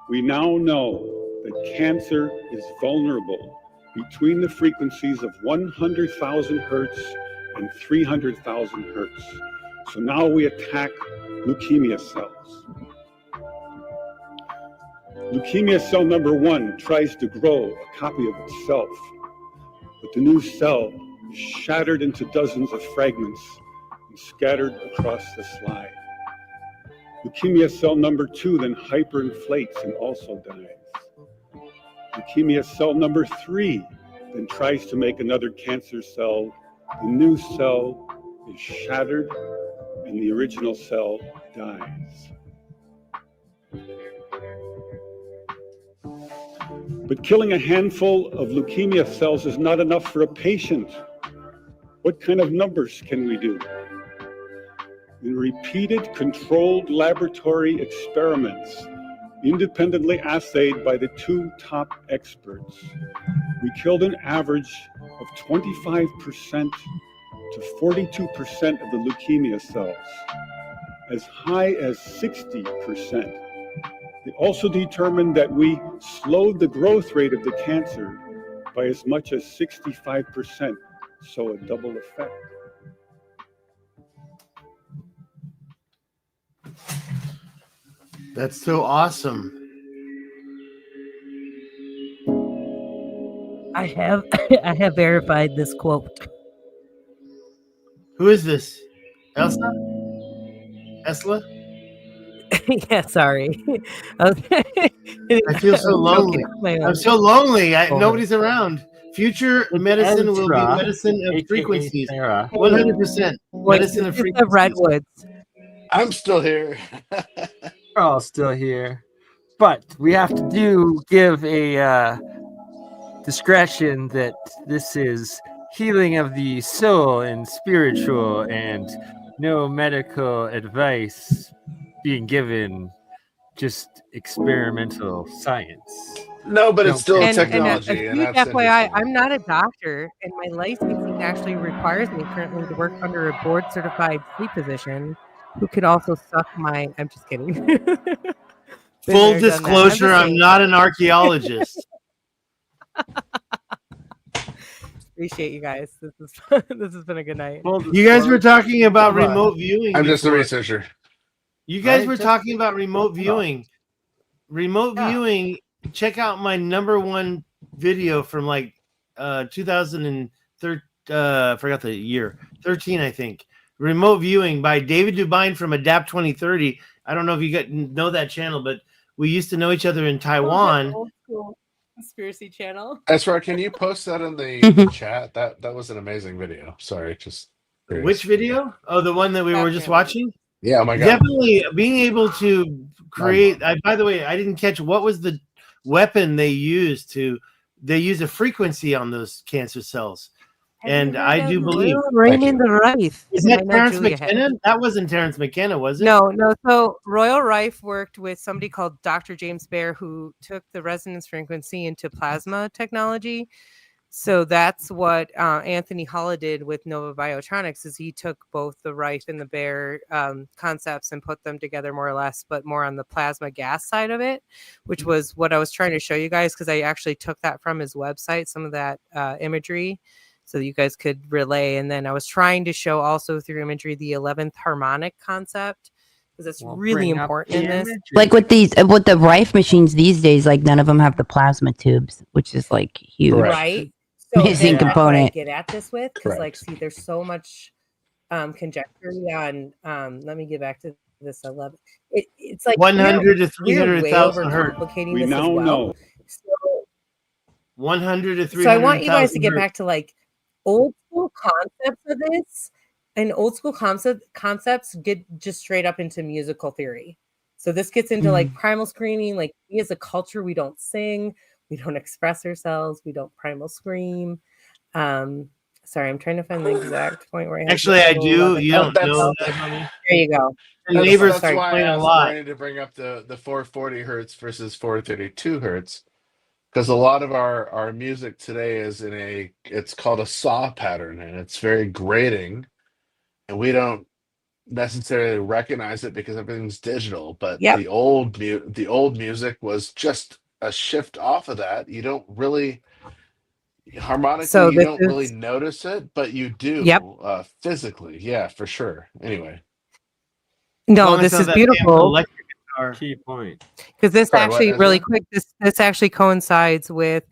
We now know that cancer is vulnerable between the frequencies of 100,000 hertz and 300,000 hertz. So now we attack leukemia cells. Leukemia cell number 1 tries to grow a copy of itself, but the new cell is shattered into dozens of fragments and scattered across the slide. Leukemia cell number 2 then hyperinflates and also dies. Leukemia cell number 3 then tries to make another cancer cell. The new cell is shattered and the original cell dies. But killing a handful of leukemia cells is not enough for a patient. What kind of numbers can we do? In repeated controlled laboratory experiments, independently assayed by the 2 top experts, we killed an average of 25% to 42% of the leukemia cells, as high as 60%. They also determined that we slowed the growth rate of the cancer by as much as 65%, so a double effect. That's so awesome. I have I have verified this quote. Who is this? Elsa? Esla? Yeah, sorry. I feel so lonely. I'm so lonely. Nobody's around. Future medicine will be medicine of frequencies. 100%. Medicine of frequencies. The redwoods. I'm still here. We're all still here, but we have to give a discretion that this is healing of the soul and spiritual, and no medical advice being given, just experimental science. No, but it's still And technology. a And huge that's FYI, interesting. I'm not a doctor, and my licensing actually requires me currently to work under a board-certified sleep physician who could also suck my. I'm just kidding. Full disclosure, I'm not an archaeologist. Appreciate you guys. This has been a good night. You guys were talking about remote viewing. I'm just a before. researcher. You guys were talking about remote viewing. Remote viewing. Check out my #1 video from like 2013. I forgot the year. 13, I think. Remote viewing by David Dubine from Adapt 2030. I don't know if you know that channel, but we used to know each other in Taiwan. Old school conspiracy channel. Ezra, can you post that in the chat? That was an amazing video. Sorry, just curious. Which video? Oh, the one that we were just watching? Yeah, oh my God. Definitely being able to create. By the way, I didn't catch what was the weapon they used to. They use a frequency on those cancer cells, and I do believe. Rain in the Rife. Is that Terrence McKenna? That wasn't Terrence McKenna, was it? No. So Royal Rife worked with somebody called Dr. James Baer, who took the resonance frequency into plasma technology. So that's what Anthony Holla did with Nova Biotronics, is he took both the Rife and the Baer concepts and put them together more or less, but more on the plasma gas side of it, which was what I was trying to show you guys, because I actually took that from his website, some of that imagery, so that you guys could relay. And then I was trying to show also through imagery the 11th harmonic concept, because it's really important in this. Like with the Rife machines these days, like none of them have the plasma tubes, which is like huge. Right. So missing component. Get at this with, because like, see, there's so much conjecture on. Let me get back to this 11. It's like 100 to 300,000 hertz. We now know. So 100 to 300,000. So I want you guys to get back to like old school concepts of this, and old school concepts get just straight up into musical theory. So this gets into like primal screaming. Like, we as a culture, we don't sing. We don't express ourselves. We don't primal scream. Sorry, I'm trying to find the exact point where I do. You don't know that. There you go. The neighbors that's why playing I a lot. wanted to bring up the 440 hertz versus 432 hertz, because a lot of our music today is it's called a saw pattern, and it's very grating, and we don't necessarily recognize it because everything's digital. But the old music was just a shift off of that. You don't really harmonically, you don't really notice it, but you do physically. Yeah, for sure. Anyway, No, this is beautiful. Key point. Because this actually really quick, this actually coincides with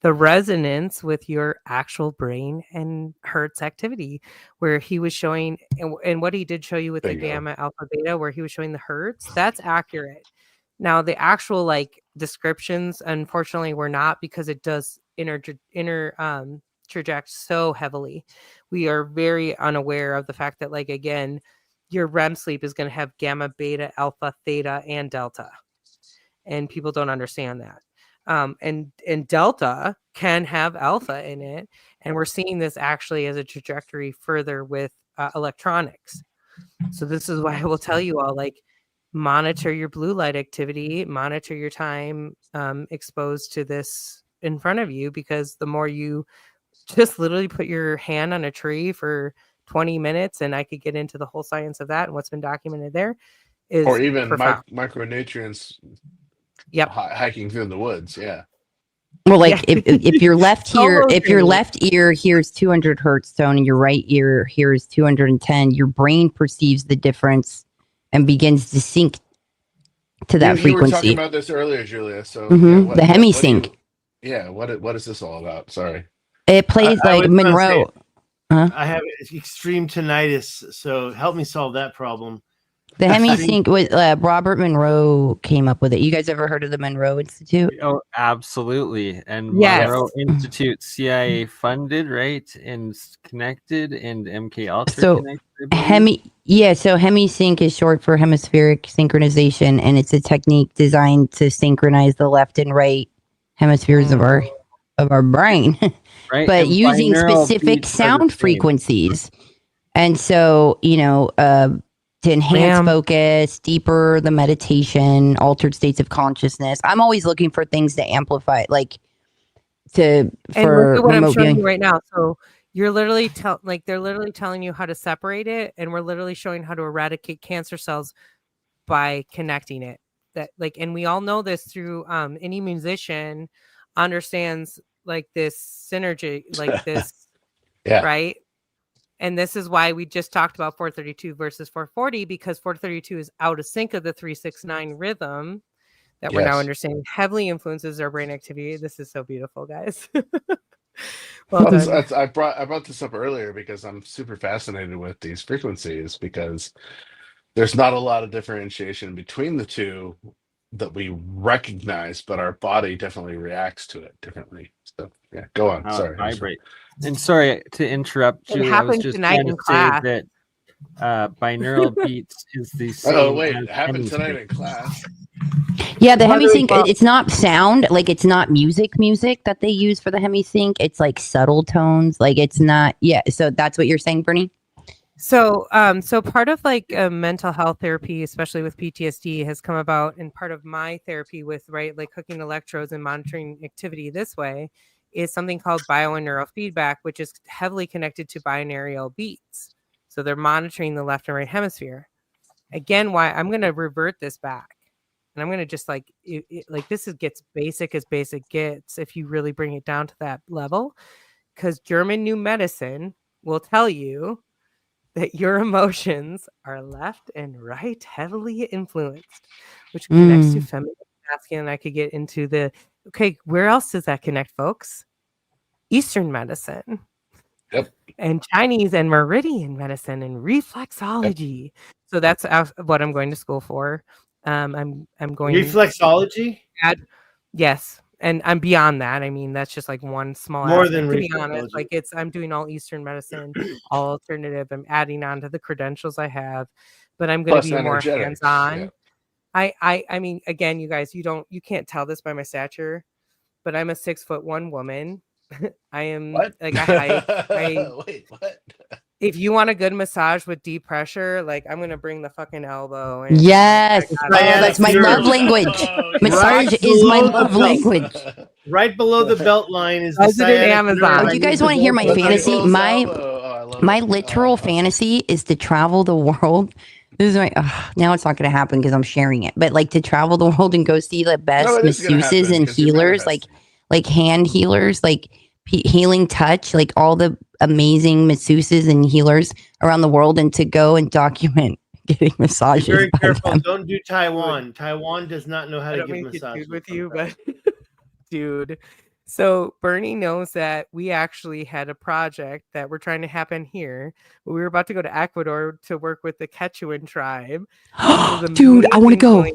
the resonance with your actual brain and Hertz activity, where he was showing, and what he did show you with the gamma, alpha, beta, where he was showing the Hertz, that's accurate. Now, the actual like descriptions, unfortunately, were not, because it does interject so heavily. We are very unaware of the fact that, like, again, your REM sleep is going to have gamma, beta, alpha, theta, and delta. And people don't understand that. And delta can have alpha in it. And we're seeing this actually as a trajectory further with electronics. So this is why I will tell you all, like, monitor your blue light activity, monitor your time exposed to this in front of you, because the more you just literally put your hand on a tree for 20 minutes, and I could get into the whole science of that and what's been documented there, is or even micronutrients. Yep, hiking through the woods. Yeah. Well, like if your left ear hears 200 hertz tone and your right ear hears 210, your brain perceives the difference and begins to sync to that frequency. You were talking about this earlier, Julia. So the hemisync. What is this all about? Sorry. It plays like Monroe. I have extreme tinnitus, so help me solve that problem. The hemisync with Robert Monroe came up with it. You guys ever heard of the Monroe Institute? Oh, absolutely. And yes. Monroe Institute, CIA funded, right? And connected, and MK Ultra so connected. So hemisync is short for hemispheric synchronization, and it's a technique designed to synchronize the left and right hemispheres of our brain, right? But and using specific sound frequencies. And so, to enhance focus, deeper the meditation, altered states of consciousness. I'm always looking for things to amplify, like for what I'm showing you right now. So you're literally they're literally telling you how to separate it, and we're literally showing how to eradicate cancer cells by connecting it. And we all know this through any musician understands like this synergy, like this, right? And this is why we just talked about 432 versus 440, because 432 is out of sync of the 369 rhythm that we're now understanding heavily influences our brain activity. This is so beautiful, guys. I brought this up earlier because I'm super fascinated with these frequencies, because there's not a lot of differentiation between the two that we recognize, but our body definitely reacts to it differently. So yeah, go on. Sorry. Vibrate. And sorry to interrupt, Julie. I was just trying to say that binaural beats is the same. Oh wait, it happened tonight in class. Yeah, the hemisync, it's not sound, like it's not music that they use for the hemisync. It's like subtle tones. Like it's not, so that's what you're saying, Bernie? So part of like mental health therapy, especially with PTSD, has come about, and part of my therapy with, right, like hooking electrodes and monitoring activity this way, is something called bio and neurofeedback, which is heavily connected to binaural beats. So they're monitoring the left and right hemisphere. Again, why I'm going to revert this back, and I'm going to just like gets basic as basic gets if you really bring it down to that level, because German new medicine will tell you that your emotions are left and right heavily influenced, which connects to feminine and masculine. I could get into where else does that connect, folks? Eastern medicine. Yep. And Chinese and meridian medicine and reflexology. Yep. So that's what I'm going to school for. I'm going reflexology. Yes. And I'm beyond that. I mean, that's just like one small more aspect, than to be honest. Like I'm doing all Eastern medicine, all alternative. I'm adding on to the credentials I have, but I'm going to be more hands-on. Yeah. I mean, again, you guys, you can't tell this by my stature, but I'm a 6'1" woman. I am like I hike. Wait, what? If you want a good massage with deep pressure, like I'm gonna bring the fucking elbow. And yes, that's my love language. Massage is my love language. Right below the belt line is the Amazon. Do you guys want to hear my fantasy? My literal fantasy is to travel the world. This is my now it's not going to happen because I'm sharing it. But like to travel the world and go see the best masseuses and healers, like hand healers, like healing touch, like all the amazing masseuses and healers around the world, and to go and document getting massages. Be very by careful. them. Don't do Taiwan. Taiwan does not know how to give massages. With you, but dude. So Bernie knows that we actually had a project that we're trying to happen here. We were about to go to Ecuador to work with the Quechuan tribe. Dude, I want to go.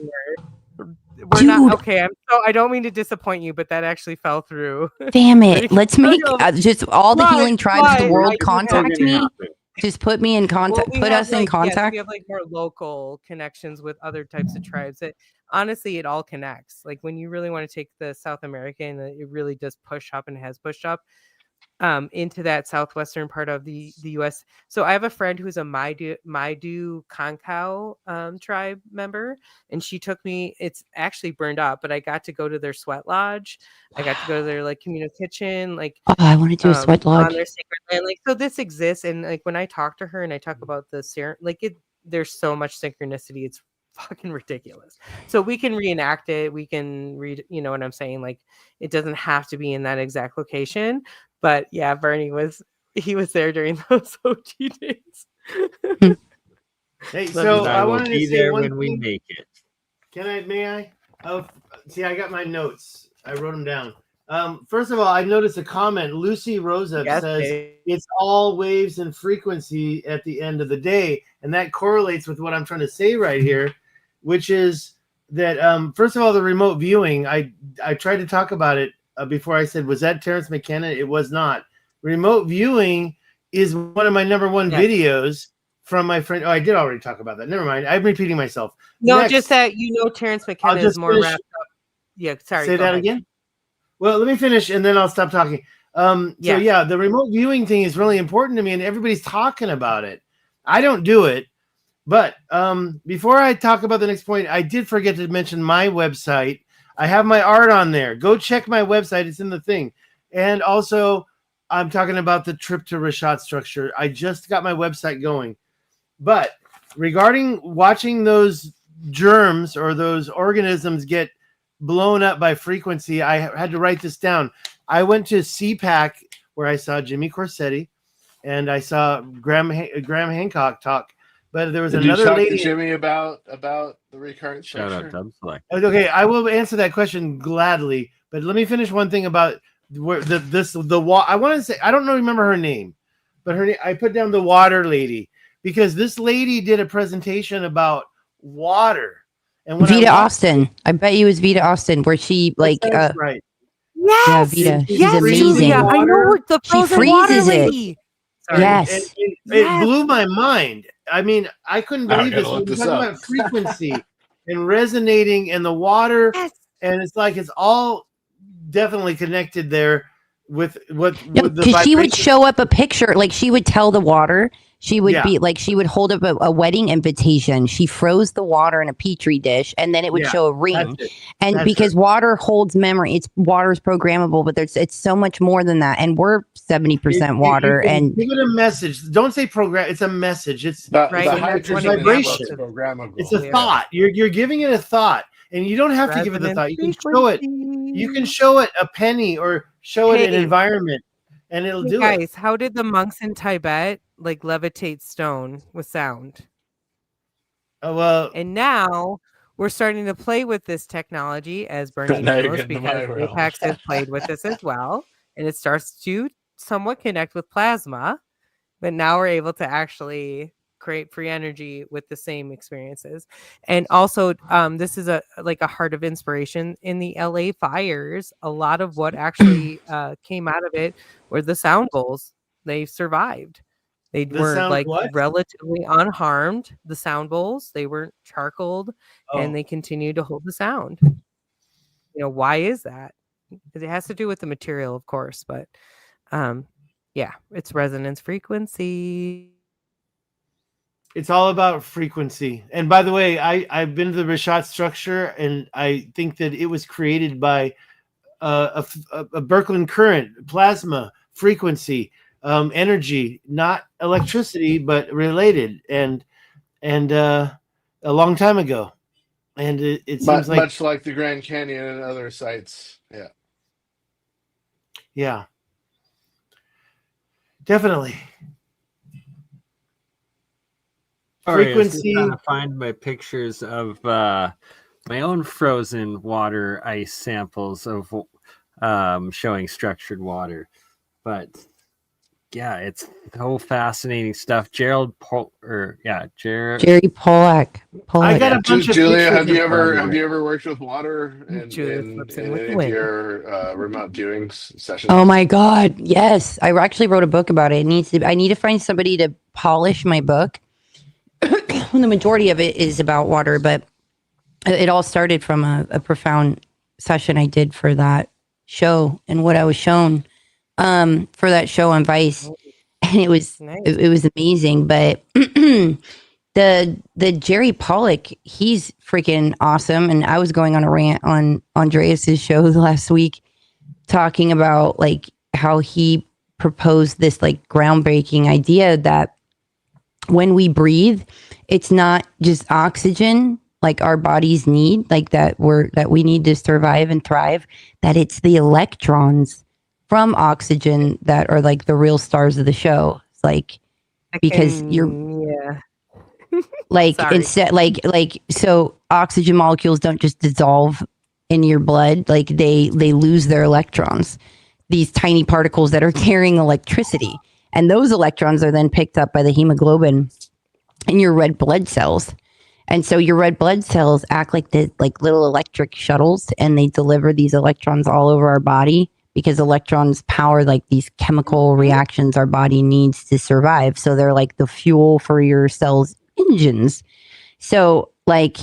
We're not okay. I don't mean to disappoint you, but that actually fell through. Damn it! Let's make just all the healing tribes of the world contact me. Just put me in contact. Put us in contact. Yes, we have like more local connections with other types of tribes. Honestly, it all connects. Like when you really want to take the South American, it really does push up and has pushed up into that southwestern part of the U.S. So I have a friend who's a Maidu Kankau tribe member, and she took me. It's actually burned up, but I got to go to their sweat lodge. I got to go to their like communal kitchen. Like, oh, I want to do a sweat lodge on their sacred land. Like, so this exists, and like when I talk to her and I talk about the there's so much synchronicity. It's fucking ridiculous. So we can reenact it. We can read. You know what I'm saying? Like, it doesn't have to be in that exact location. But yeah, Bernie was there during those OG days. Hey, so I wanted to be say there one when thing. we make it. May I? Oh, see, I got my notes. I wrote them down. First of all, I noticed a comment. Lucy Rosa says it's all waves and frequency at the end of the day, and that correlates with what I'm trying to say right here, which is that first of all, the remote viewing. I tried to talk about it before. I said, was that Terrence McKenna? It was not. Remote viewing is one of my number one videos from my friend. Oh, I did already talk about that. Never mind. I'm repeating myself. No, Next, just that Terrence McKenna is more wrapped up. Yeah, sorry. Say that again. Well, let me finish and then I'll stop talking. So yeah, the remote viewing thing is really important to me, and everybody's talking about it. I don't do it, but before I talk about the next point, I did forget to mention my website. I have my art on there. Go check my website. It's in the thing. And also, I'm talking about the trip to Richat structure. I just got my website going. But regarding watching those germs or those organisms get blown up by frequency, I had to write this down. I went to CPAC where I saw Jimmy Corsetti and I saw Graham Hancock talk. But there was another lady. To Jimmy about the recurrent structure. Shout out Dubselect. Okay, I will answer that question gladly. But let me finish one thing about where I want to say, I don't remember her name, but her name, I put down the water lady because this lady did a presentation about water. And when Vita Austin, I bet you it was Vita Austin, where she right. Yes, yeah, Vita. She's amazing. Julia, I know the frozen water lady. Sorry. Yes, it blew my mind. I mean, I couldn't believe this. We're talking about frequency and resonating and the water, and it's like it's all definitely connected there with because she would show up a picture, like she would tell the water. She would be like, she would hold up a wedding invitation. She froze the water in a petri dish, and then it would show a ring. And because water holds memory, water is programmable, but it's so much more than that. And we're 70% water. And give it a message. Don't say program. It's a message. It's it's vibration. It's a thought. You're giving it a thought, and you don't have to give it a thought. You can show it. You can show it a penny or show it an environment, and it'll do it. Guys, how did the monks in Tibet like levitate stone with sound? Oh well. And now we're starting to play with this technology, as Bernie knows, because Apex has played with this as well, and it starts to somewhat connect with plasma. But now we're able to actually create free energy with the same experiences. And also, this is a heart of inspiration in the LA fires. A lot of what actually came out of it were the sound bowls. They survived. They were relatively unharmed. The sound bowls, they weren't charcoaled, and they continued to hold the sound. You know, why is that? Because it has to do with the material, of course, but it's resonance frequency. It's all about frequency. And by the way, I've been to the Richat structure, and I think that it was created by a Birkeland current, plasma, frequency, energy, not electricity, but related, and a long time ago. And it seems much like the Grand Canyon and other sites. Yeah, definitely. frequency. I was trying to find my pictures of my own frozen water ice samples of showing structured water, but yeah, it's so fascinating stuff. Jerry Pollack. I got a bunch of Julia, pictures have you ever worked with water in any of your remote viewing sessions? Oh my God, yes! I actually wrote a book about it. I need to find somebody to polish my book. The majority of it is about water, but it all started from a profound session I did for that show and what I was shown for that show on Vice, and it was it was amazing. But the Jerry Pollack, he's freaking awesome. And I was going on a rant on Andreas's show last week, talking about like how he proposed this like groundbreaking idea that when we breathe, it's not just oxygen like our bodies need, like that we need to survive and thrive, that it's the electrons from oxygen that are like the real stars of the show. It's like, because like instead like so oxygen molecules don't just dissolve in your blood, like they lose their electrons, these tiny particles that are carrying electricity, and those electrons are then picked up by the hemoglobin in your red blood cells. And so your red blood cells act like little electric shuttles, and they deliver these electrons all over our body, because electrons power like these chemical reactions our body needs to survive. So they're like the fuel for your cells' engines. So like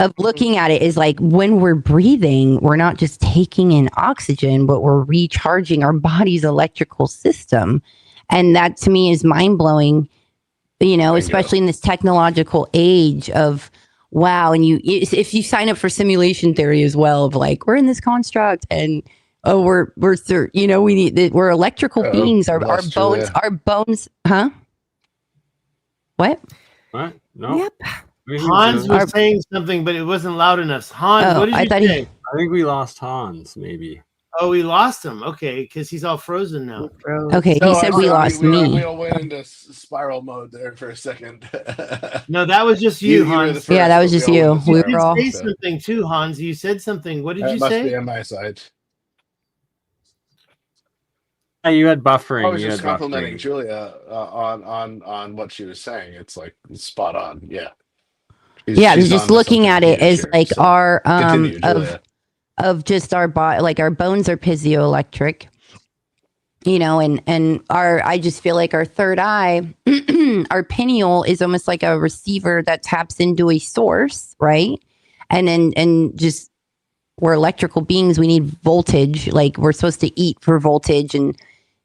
of looking at it is like when we're breathing, we're not just taking in oxygen, but we're recharging our body's electrical system. And that to me is mind blowing, you know, especially in this technological age of wow. And if you sign up for simulation theory as well, of like, we're in this construct and we're you know, we're electrical beings, our bones, huh? What? No. Yep. Hans was saying something, but it wasn't loud enough. Hans, what did you say? I think we lost Hans, maybe. Oh, we lost him. Okay, because he's all frozen now. Okay, he said we lost me. We all went into spiral mode there for a second. No, that was just you, Hans. Yeah, that was just you. We were all say something too, Hans. You said something. What did you say? Must be on my side. You had buffering. I was just complimenting Julia on what she was saying. It's like spot on. Yeah. She's just looking at it as like our of just our body, like our bones are piezoelectric, you know, and I just feel like our third eye, our pineal is almost like a receiver that taps into a source, right? And just we're electrical beings. We need voltage. Like we're supposed to eat for voltage, and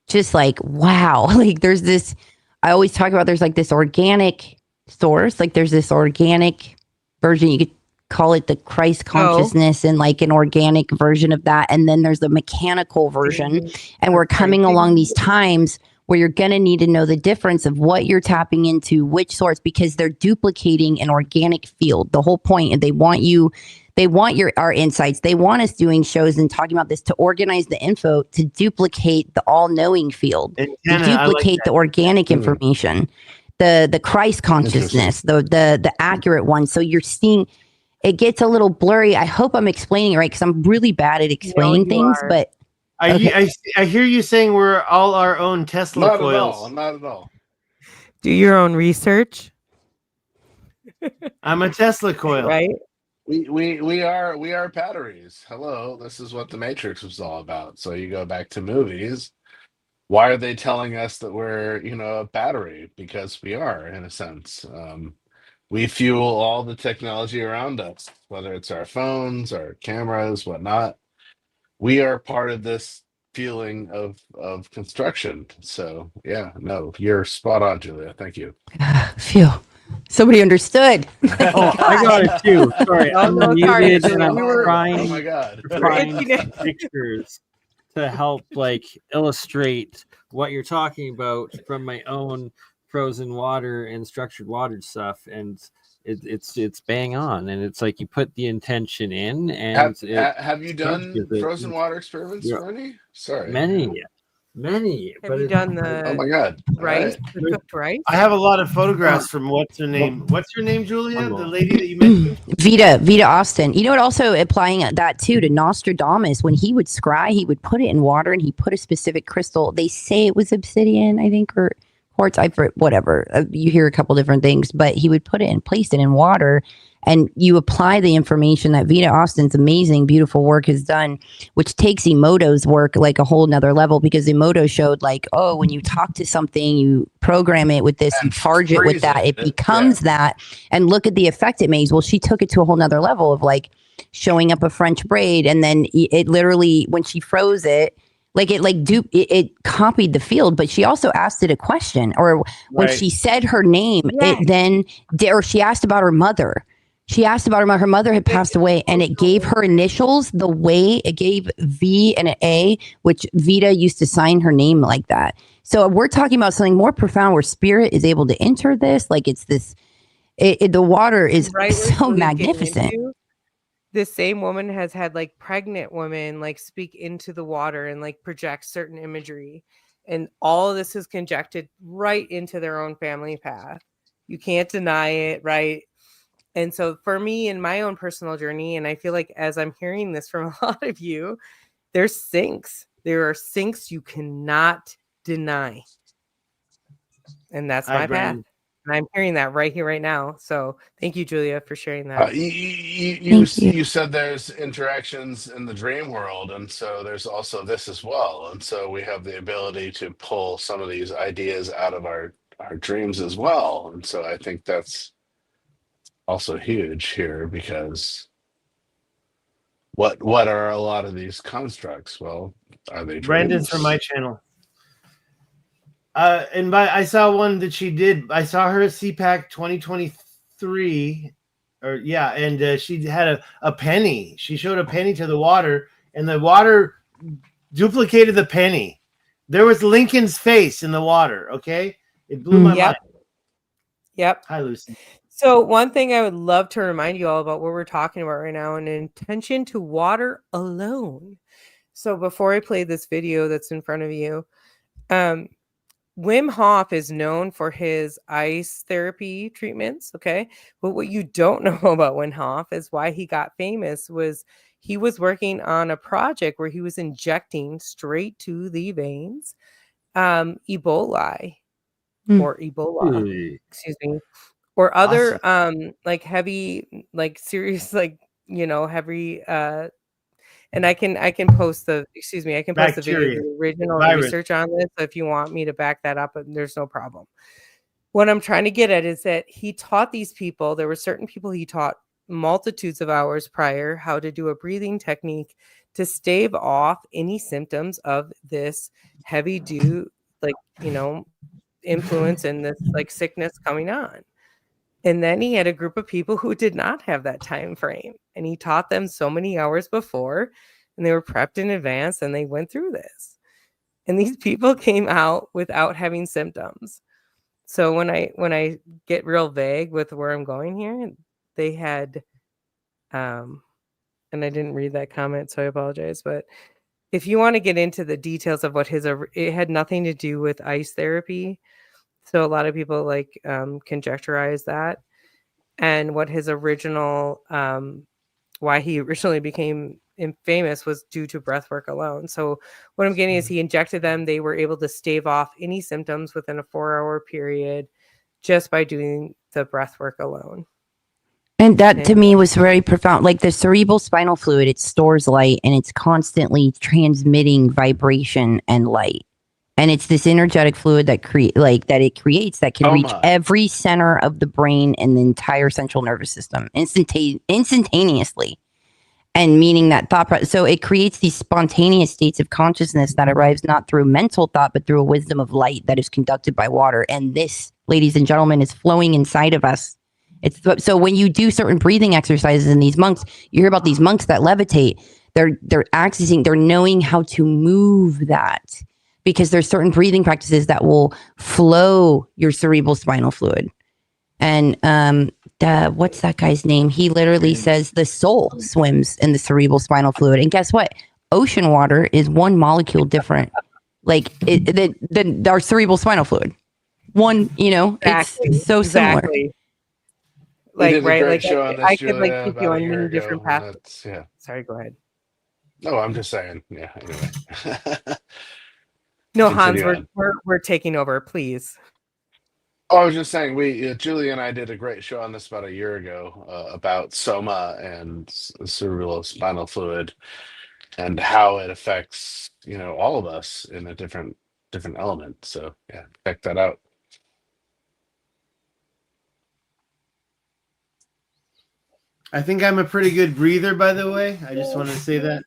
just like, wow, like there's this, I always talk about, there's like this organic source, like there's this organic version, you could call it the Christ consciousness, and like an organic version of that. And then there's the mechanical version. And we're coming along these times where you're going to need to know the difference of what you're tapping into, which source, because they're duplicating an organic field. The whole point, and they want our insights. They want us doing shows and talking about this to organize the info, to duplicate the all-knowing field, to duplicate the organic information, the Christ consciousness, the accurate one. So you're seeing, it gets a little blurry. I hope I'm explaining it right, because I'm really bad at explaining things. But I hear you saying we're all our own Tesla coils. Not at all. Do your own research. I'm a Tesla coil, right? We are batteries. Hello, this is what the Matrix was all about. So you go back to movies. Why are they telling us that we're, a battery? Because we are, in a sense. We fuel all the technology around us, whether it's our phones, our cameras, whatnot. We are part of this feeling of construction. So yeah, no, you're spot on, Julia. Thank you. Phew. Somebody understood. Oh, I got it too. Sorry, I'm muted and I'm trying. Oh my God! Trying pictures to help illustrate what you're talking about from my own frozen water and structured water stuff, and it's bang on. And it's like you put the intention in, and have you done frozen water experiments, Bernie? Sorry, many. Many. Have you done the Oh my God! rice, All the cooked rice? I have a lot of photographs from what's her name, Julia? The lady that you mentioned? Vita Austin. You know what? Also applying that too to Nostradamus, when he would scry, he would put it in water and he put a specific crystal. They say it was obsidian, I think, or quartz. Whatever. You hear a couple different things, but he would put it and place it in water. And you apply the information that Vita Austin's amazing, beautiful work has done, which takes Emoto's work like a whole nother level, because Emoto showed like, oh, when you talk to something, you program it with this, you charge it with that, it becomes that, and look at the effect it makes. Well, she took it to a whole nother level of like showing up a French braid, and then it literally, when she froze it, like it copied the field, but she also asked it a question, or when she said her name, it then or she asked about her mother. She asked about her mother had passed away, and it gave her initials the way it gave V and an A, which Vita used to sign her name like that. So we're talking about something more profound where spirit is able to enter this. Like it's this, the water is so magnificent. This same woman has had like pregnant women like speak into the water and like project certain imagery. And all of this is conjectured right into their own family path. You can't deny it, right? And so for me in my own personal journey, and I feel like as I'm hearing this from a lot of you, there's syncs. There are syncs you cannot deny. And that's my path. And I'm hearing that right here, right now. So thank you, Julia, for sharing that. You said there's interactions in the dream world, and so there's also this as well. And so we have the ability to pull some of these ideas out of our dreams as well. And so I think that's also huge here, because what are a lot of these constructs? Well, are they dreams? Brandon's from my channel. I saw one that she did. I saw her at CPAC 2023, and she had a penny. She showed a penny to the water, and the water duplicated the penny. There was Lincoln's face in the water. Okay, it blew my mind. Yep. Hi, Lucy. So one thing I would love to remind you all about what we're talking about right now, an intention to water alone. So before I play this video that's in front of you, Wim Hof is known for his ice therapy treatments, okay? But what you don't know about Wim Hof is why he got famous was he was working on a project where he was injecting straight to the veins Ebola, excuse me, or other like heavy, like serious, like, you know, heavy and I can post the the video, the original research on this. So if you want me to back that up, there's no problem. What I'm trying to get at is that he taught these people, there were certain people he taught multitudes of hours prior how to do a breathing technique to stave off any symptoms of this heavy influence and this like sickness coming on. And then he had a group of people who did not have that time frame. And he taught them so many hours before, and they were prepped in advance, and they went through this. And these people came out without having symptoms. So when I get real vague with where I'm going here, they had, and I didn't read that comment, so I apologize. But if you want to get into the details of what it had nothing to do with ice therapy. So a lot of people like conjecturize that, and what his original, why he originally became famous was due to breath work alone. So what I'm getting is he injected them. They were able to stave off any symptoms within a 4-hour period just by doing the breath work alone. And that to me was very profound. Like the cerebral spinal fluid, it stores light and it's constantly transmitting vibration and light. And it's this energetic fluid that it creates that can reach every center of the brain and the entire central nervous system instantaneously. And meaning that so it creates these spontaneous states of consciousness that arrives not through mental thought, but through a wisdom of light that is conducted by water. And this, ladies and gentlemen, is flowing inside of us. So when you do certain breathing exercises in these monks, you hear about these monks that levitate. They're accessing, they're knowing how to move that. Because there's certain breathing practices that will flow your cerebral spinal fluid. And what's that guy's name? He literally says the soul swims in the cerebral spinal fluid. And guess what? Ocean water is one molecule different. like our cerebral spinal fluid. One, it's so similar. Like, right, like I could like keep you on many different paths. Yeah. Sorry, go ahead. No, I'm just saying. Yeah. Anyway. No, Hans, we're taking over, please. Oh, I was just saying, Julie and I did a great show on this about a year ago about soma and cerebral spinal fluid and how it affects, all of us in a different element. So yeah, check that out. I think I'm a pretty good breather, by the way. I just wanted to say that.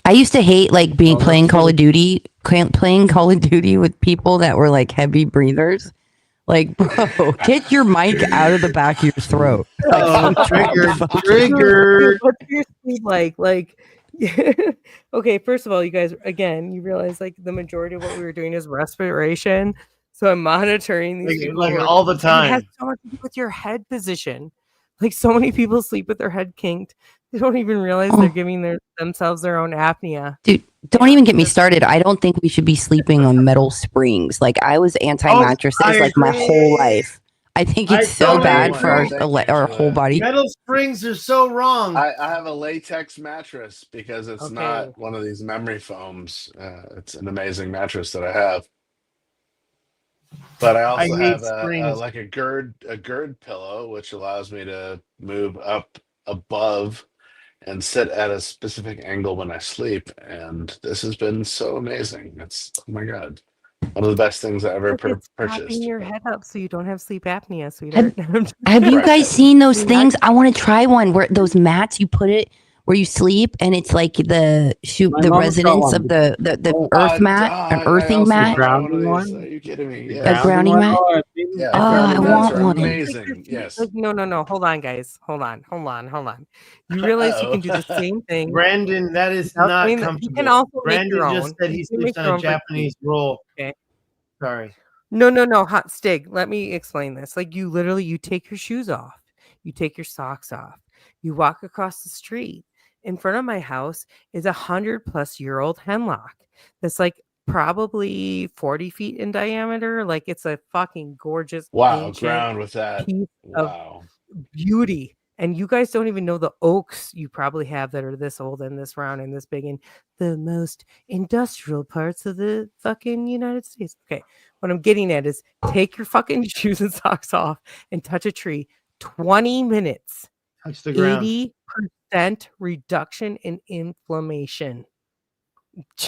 I used to hate like playing Call of Duty with people that were like heavy breathers. Like, bro, get your mic out of the back of your throat. Oh, triggered. What's your sleep like? Like, okay, first of all, you guys, again, you realize like the majority of what we were doing is respiration. So I'm monitoring these like all the time. It has so much to do with your head position. Like so many people sleep with their head kinked. They don't even realize they're giving themselves their own apnea. Dude, don't even get me started. I don't think we should be sleeping on metal springs. Like I was anti-mattresses like my whole life. I think it's so bad for our whole body. Metal springs are so wrong. I have a latex mattress because it's not one of these memory foams. It's an amazing mattress that I have. But I also have a gird pillow, which allows me to move up above and sit at a specific angle when I sleep. And this has been so amazing. It's, oh my God, one of the best things I ever purchased. Propping your head up so you don't have sleep apnea, sweetheart. Have you guys seen those things? I want to try one where those mats, you put it where you sleep and it's like the resonance of the earth mat, an earthing mat. Grounding one? Are you kidding me? Yeah. A grounding mat? Yeah, I want one. Amazing. Yes. Like, no. Hold on, guys. Hold on. You realize you can do the same thing. Brandon, that is not comfortable. You can also Brandon make your just said he sleeps on a Japanese roll. Okay. Sorry. No. Hot Stig. Let me explain this. Like you take your shoes off. You take your socks off. You walk across the street. In front of my house is 100-plus-year-old hemlock that's like probably 40 feet in diameter. Like it's a fucking gorgeous ground with that piece of beauty. And you guys don't even know the oaks you probably have that are this old and this round and this big in the most industrial parts of the fucking United States. Okay, what I'm getting at is take your fucking shoes and socks off and touch a tree. 20 minutes. Touch the ground. 80% reduction in inflammation.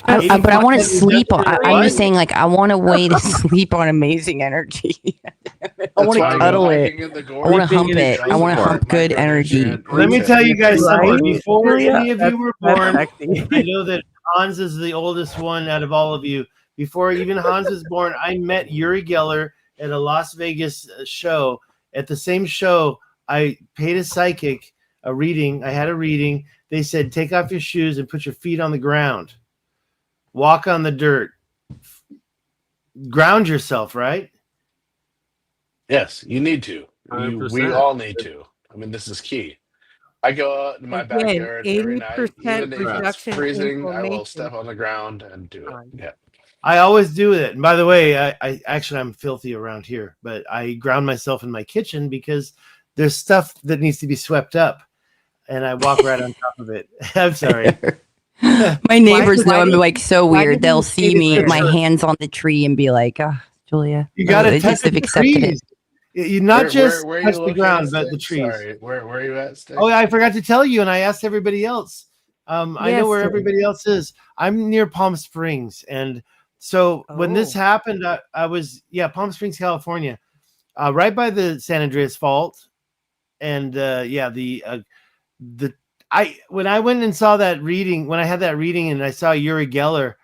But I want to sleep on. I'm just saying, like, I want a way to sleep on amazing energy. I want to cuddle it. I want to hump it. I want to hump good energy. Let me tell you guys something. Before any of you were born, I know that Hans is the oldest one out of all of you. Before even Hans was born, I met Uri Geller at a Las Vegas show. At the same show, I paid a psychic a reading. I had a reading. They said, take off your shoes and put your feet on the ground. Walk on the dirt. Ground yourself, right? Yes, you need to. We all need to. I mean, this is key. I go out in my backyard every night. Even if it's freezing, I will step on the ground and do it. Yeah. I always do it. And by the way, I'm filthy around here, but I ground myself in my kitchen because there's stuff that needs to be swept up. And I walk right on top of it. I'm sorry. My neighbors know I'm like so weird. They'll see me, my hands on the tree, and be like, "Oh, Julia, you got to touch the trees. You not just where touch the ground, but the trees." Sorry, where are you at, Stig? Oh, I forgot to tell you, and I asked everybody else. I know where everybody else is. I'm near Palm Springs, and so when this happened, I was Palm Springs, California, right by the San Andreas Fault, and when I went and saw that reading, when I had that reading and I saw Uri Geller,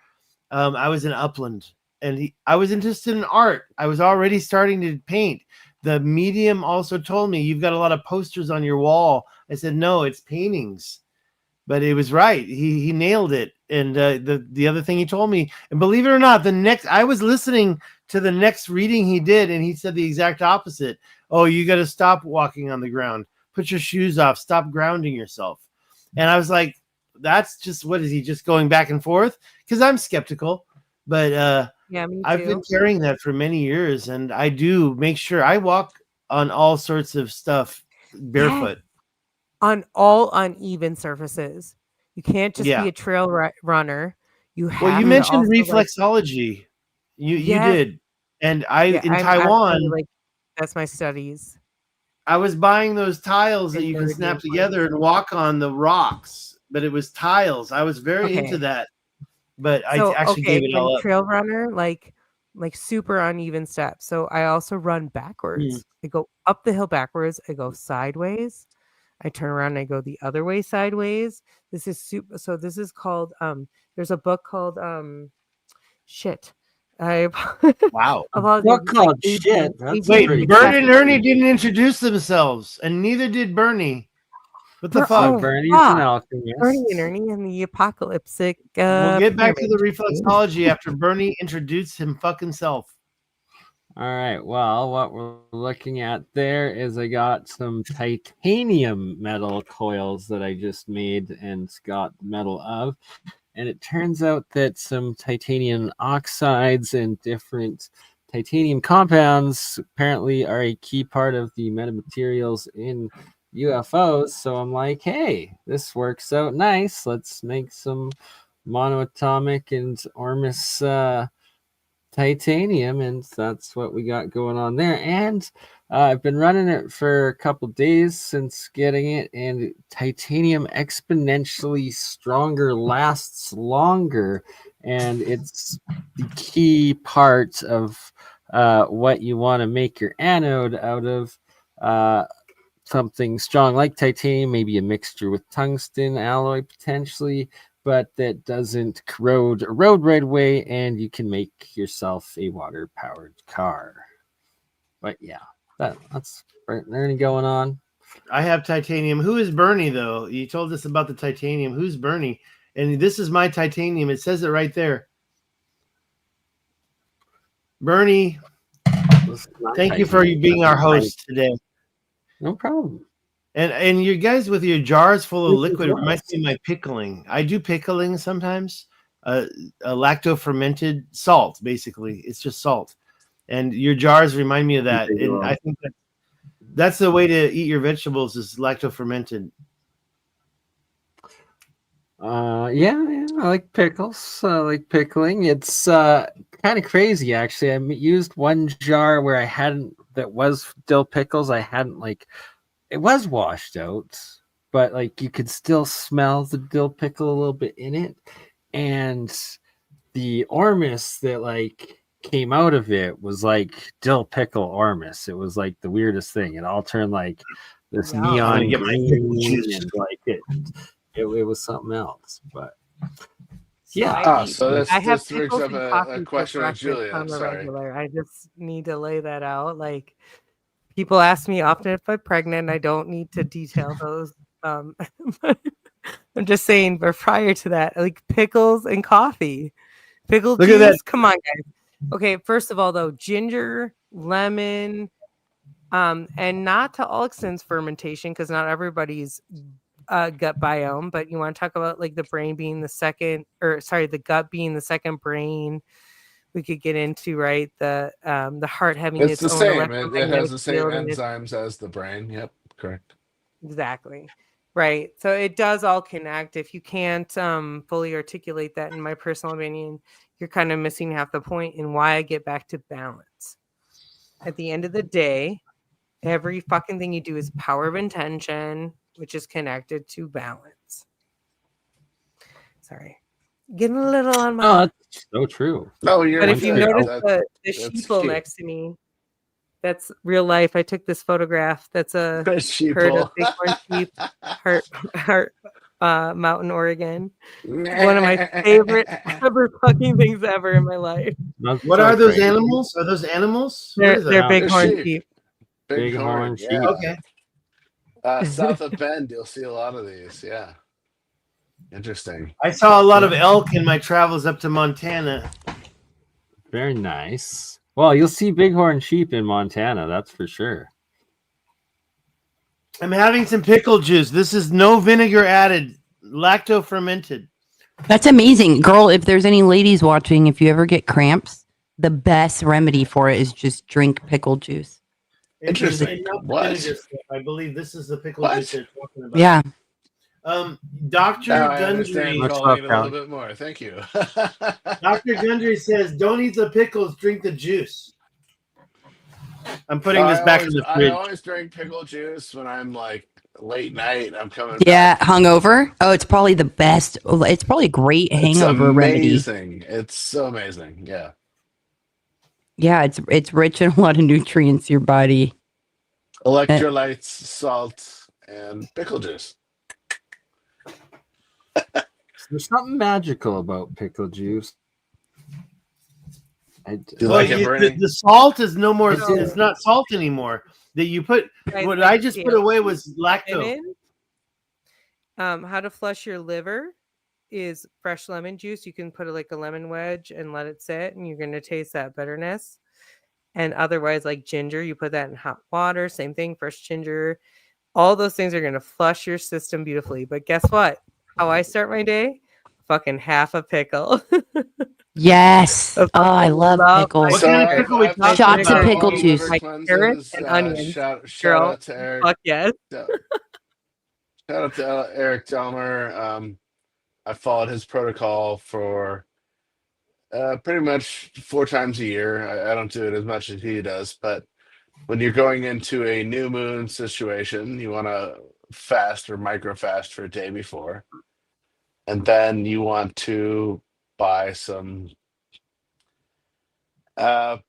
I was in Upland and I was interested in art. I was already starting to paint. The medium also told me, you've got a lot of posters on your wall. I said, no, it's paintings. But it was right. He nailed it. And the other thing he told me, and believe it or not, I was listening to the next reading he did, and he said the exact opposite. Oh, you got to stop walking on the ground. Put your shoes off. Stop grounding yourself. And I was like, that's just, what is he just going back and forth? Because I'm skeptical. But Yeah, me I've too. been carrying that for many years, and I do make sure I walk on all sorts of stuff barefoot. On all uneven surfaces. You can't just Yeah. be a trail runner. You have Well, you to mentioned also, like, reflexology. You yes, did. And I yeah, in I'm Taiwan, actually, like, that's my studies. I was buying those tiles that In you can snap meridian together points. and walk on the rocks, but it was tiles. I was very into Okay. that, but I So, actually okay, gave it again, all up. trail runner, like super uneven steps. So I also run backwards. I go up the hill backwards. I go sideways. I turn around and I go the other way sideways. This is super. So this is called there's a book called shit. I Wow. apologize. Book It's like called shit. That's Wait, pretty Bert good. and Ernie didn't introduce themselves, and neither did Bernie. What the fuck? Oh, Bernie's fuck. an alchemist. Bernie and Ernie and the apocalyptic We'll get back to the pyramid. reflexology after Bernie introduced him fucking self. All right. Well, what we're looking at there is I got some titanium metal coils that I just made and got metal of. And it turns out that some titanium oxides and different titanium compounds apparently are a key part of the metamaterials in UFOs. So I'm like, hey, this works out nice. Let's make some monoatomic and Ormus titanium, and that's what we got going on there. And I've been running it for a couple days since getting it, and titanium exponentially stronger lasts longer, and it's the key part of what you want to make your anode out of. Something strong like titanium, maybe a mixture with tungsten alloy potentially, but that doesn't corrode a road right away, and you can make yourself a water-powered car. But yeah, that's learning going on. I have titanium. Who is Bernie, though? You told us about the titanium. Who's Bernie? And this is my titanium. It says it right there. Bernie, thank you for being our host today. No problem. And you guys with your jars full of liquid reminds me of my pickling. I do pickling sometimes. A lacto-fermented salt, basically. It's just salt. And your jars remind me of that. And I think that's the way to eat your vegetables is lacto-fermented. Yeah, I like pickles. I like pickling. It's kind of crazy, actually. I used one jar where that was dill pickles. I hadn't it was washed out, but you could still smell the dill pickle a little bit in it. And the Ormus that came out of it was like dill pickle Ormus. It was the weirdest thing. It all turned this neon green, and it was something else. But yeah. So this I have brings pickles up and a coffee question for on breakfast Julia. on the Sorry. regular. I just need to lay that out. People ask me often if I'm pregnant. I don't need to detail those. I'm just saying, but prior to that, pickles and coffee. Pickle Look juice. at that. Come on, guys. Okay, first of all, though, ginger, lemon, and not to all extents fermentation, because not everybody's gut biome, but you want to talk about the brain being the gut being the second brain. We could get into the heart having It's the own same. It has electromagnetic the same field and enzymes as the brain. Yep, correct. exactly right. So it does all connect. If you can't fully articulate that, in my personal opinion, you're kind of missing half the point in why I get back to balance. At the end of the day, every fucking thing you do is power of intention, which is connected to balance. Sorry. Getting a little on my. Oh, that's so true. No, you're. But if you notice the that's sheeple cute. next to me, that's real life. I took this photograph. That's a herd of bighorn sheep, Heart, Mountain, Oregon. One of my favorite ever fucking things ever in my life. What are those animals? Are those animals? They're bighorn sheep. Bighorn sheep. Yeah. Okay. South of Bend, you'll see a lot of these. Yeah. Interesting. I saw a lot of elk in my travels up to Montana. Very nice. Well, you'll see bighorn sheep in Montana, that's for sure. I'm having some pickle juice. This is no vinegar added, lacto fermented. That's amazing. Girl, if there's any ladies watching, if you ever get cramps, the best remedy for it is just drink pickle juice. Interesting. What? I believe this is the pickle juice they're talking about. Yeah. Dr. I understand Gundry. calling it a little bit more. Thank you. Dr. Gundry says, don't eat the pickles, drink the juice. I'm putting this back in the fridge. I always drink pickle juice when I'm like late night. I'm coming back. Hungover? Oh, it's probably the best. It's probably a great hangover remedy. It's amazing. It's so amazing. Yeah. Yeah, it's rich in a lot of nutrients, your body. Electrolytes, salt, and pickle juice. There's something magical about pickle juice. The salt is no more. It's not salt anymore. That you put. What I just put away was lactose. How to flush your liver is fresh lemon juice. You can put like a lemon wedge and let it sit, and you're going to taste that bitterness. And otherwise, like ginger, you put that in hot water. Same thing, fresh ginger. All those things are going to flush your system beautifully. But guess what? How I start my day? Fucking half a pickle. Yes. Oh, I love pickles. What kind of pickle we talking Shots about? of pickle juice. Like carrots and onions. Shout out to Eric. Fuck yes. Shout out to Eric Delmer. I followed his protocol for pretty much 4 times a year. I don't do it as much as he does, but when you're going into a new moon situation, you want to fast or micro fast for a day before. And then you want to buy some bath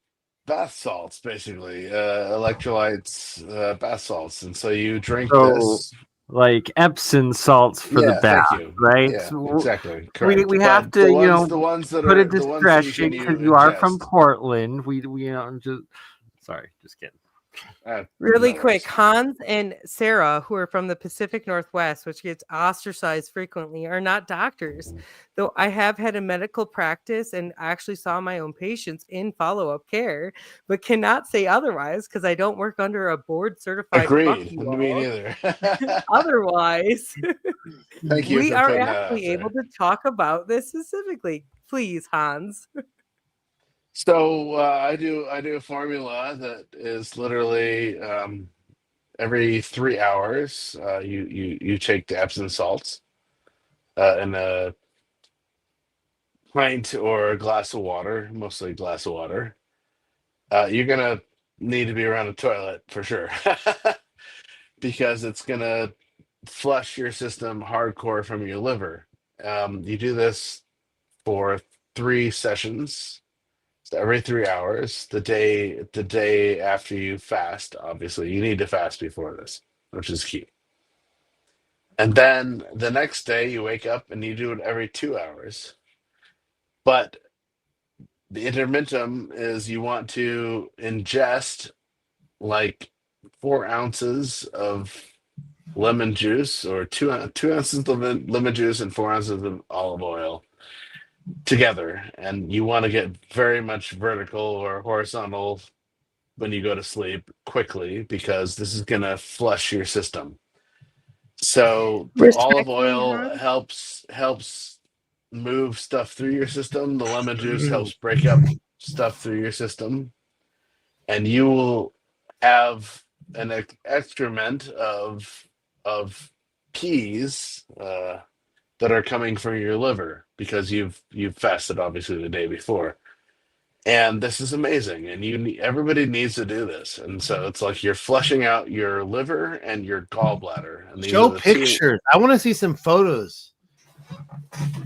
salts, basically, electrolytes, bath salts. And so you drink this. Like Epsom salts for the bath, right? Yeah, exactly. Correct. We have to, put a the discretion because you are from Portland. We just kidding. Really quick, Hans and Sarah, who are from the Pacific Northwest, which gets ostracized frequently, are not doctors. Though I have had a medical practice and actually saw my own patients in follow-up care, but cannot say otherwise because I don't work under a board certified. Agreed. Me neither. Otherwise, thank you. We are actually able to talk about this specifically. Please, Hans. So I do a formula that is literally every 3 hours. You take the Epsom salts in a pint or a glass of water, mostly a glass of water. You're gonna need to be around a toilet for sure because it's gonna flush your system hardcore from your liver. You do this for 3 sessions. So every 3 hours, the day after you fast, obviously you need to fast before this, which is key. And then the next day you wake up and you do it every 2 hours. But the intermittent is you want to ingest like 4 ounces of lemon juice or 2 ounces of lemon juice and 4 ounces of olive oil together, and you want to get very much vertical or horizontal when you go to sleep quickly because this is going to flush your system. So the olive oil helps move stuff through your system. The lemon juice helps break up stuff through your system, and you will have an excrement of peas that are coming from your liver because you've fasted obviously the day before. And this is amazing, and everybody needs to do this. And so it's like you're flushing out your liver and your gallbladder. And show pictures. I want to see some photos.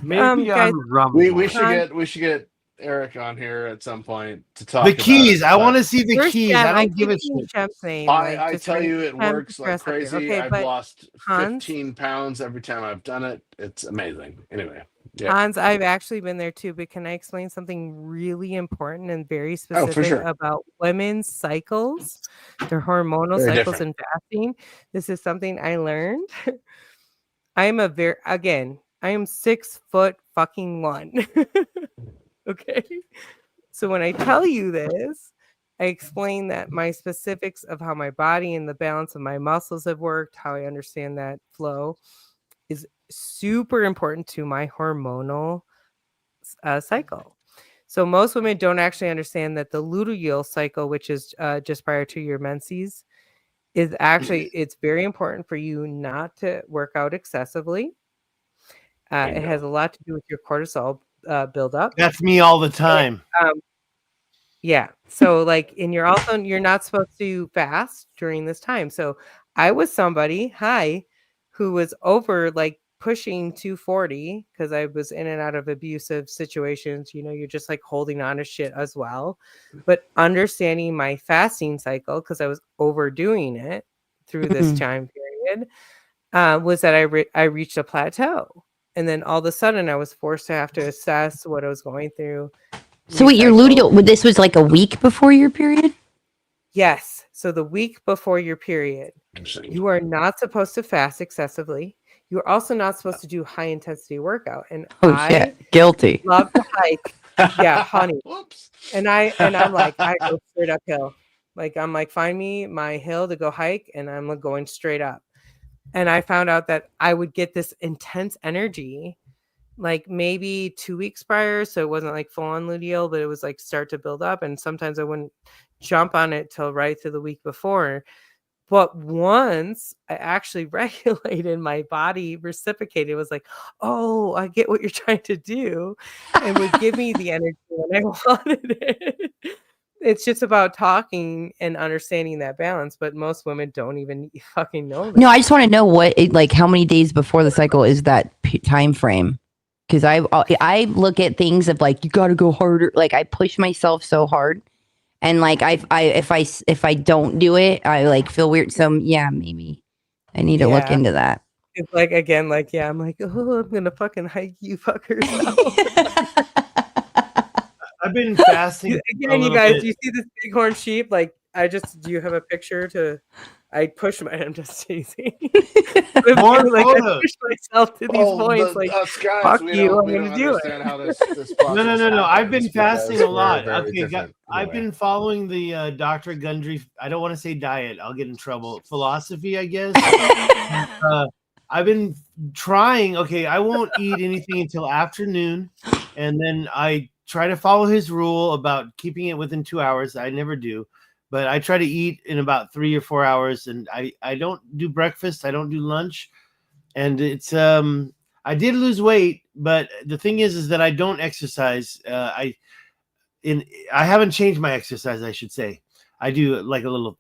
Maybe guys, we should get Eric on here at some point to talk the keys. about I want to see the keys. I don't give a shit. I tell you, it works like crazy. Okay, I've lost 15 pounds every time I've done it. It's amazing. Anyway, yeah. Hans, I've actually been there too, but can I explain something really important and very specific about women's cycles, their hormonal cycles and fasting? This is something I learned. I am 6 foot fucking 1. Okay. So when I tell you this, I explain that my specifics of how my body and the balance of my muscles have worked, how I understand that flow is super important to my hormonal cycle. So most women don't actually understand that the luteal cycle, which is just prior to your menses, is actually, it's very important for you not to work out excessively. It has a lot to do with your cortisol buildup. That's me all the time. Yeah. So like, and you're not supposed to fast during this time. So I was somebody, who was over like pushing 240 because I was in and out of abusive situations. You know, you're just like holding on to shit as well. But understanding my fasting cycle, because I was overdoing it through this time period, was that I reached a plateau. And then all of a sudden I was forced to have to assess what I was going through. So wait, your luteal, this was like a week before your period? Yes. So the week before your period, you are not supposed to fast excessively. You're also not supposed to do high intensity workout. And Guilty. Love to hike. Yeah, honey. Whoops. And I'm like, I go straight uphill. Like I'm like, find me my hill to go hike, and I'm going straight up. And I found out that I would get this intense energy like maybe 2 weeks prior. So it wasn't like full on luteal, but it was like start to build up. And sometimes I wouldn't jump on it till right to the week before. But once I actually regulated, my body reciprocated. It was like, oh, I get what you're trying to do, and would give me the energy when I wanted it. It's just about talking and understanding that balance. But most women don't even fucking know that. No, I just want to know like how many days before the cycle is that time frame? Because I look at things of like, you got to go harder. Like I push myself so hard. And like if I don't do it, I like feel weird. So yeah, maybe I need to look into that. It's like again, like I'm like, oh, I'm gonna fucking hike you fuckers. I've been fasting again, you guys. Do you see this bighorn sheep? Like do you have a picture to? I push my. I'm just teasing. More like photos. I push myself to these points. Like guys, fuck you, I'm gonna do it. How this No. I've been fasting a lot. Very Okay, different. I've been following the Dr. Gundry. I don't want to say diet. I'll get in trouble. Philosophy, I guess. I've been trying. Okay, I won't eat anything until afternoon, and then I try to follow his rule about keeping it within 2 hours. I never do. But I try to eat in about 3 or 4 hours, and I don't do breakfast. I don't do lunch, and it's I did lose weight, but the thing is that I don't exercise. I haven't changed my exercise. I should say I do like a little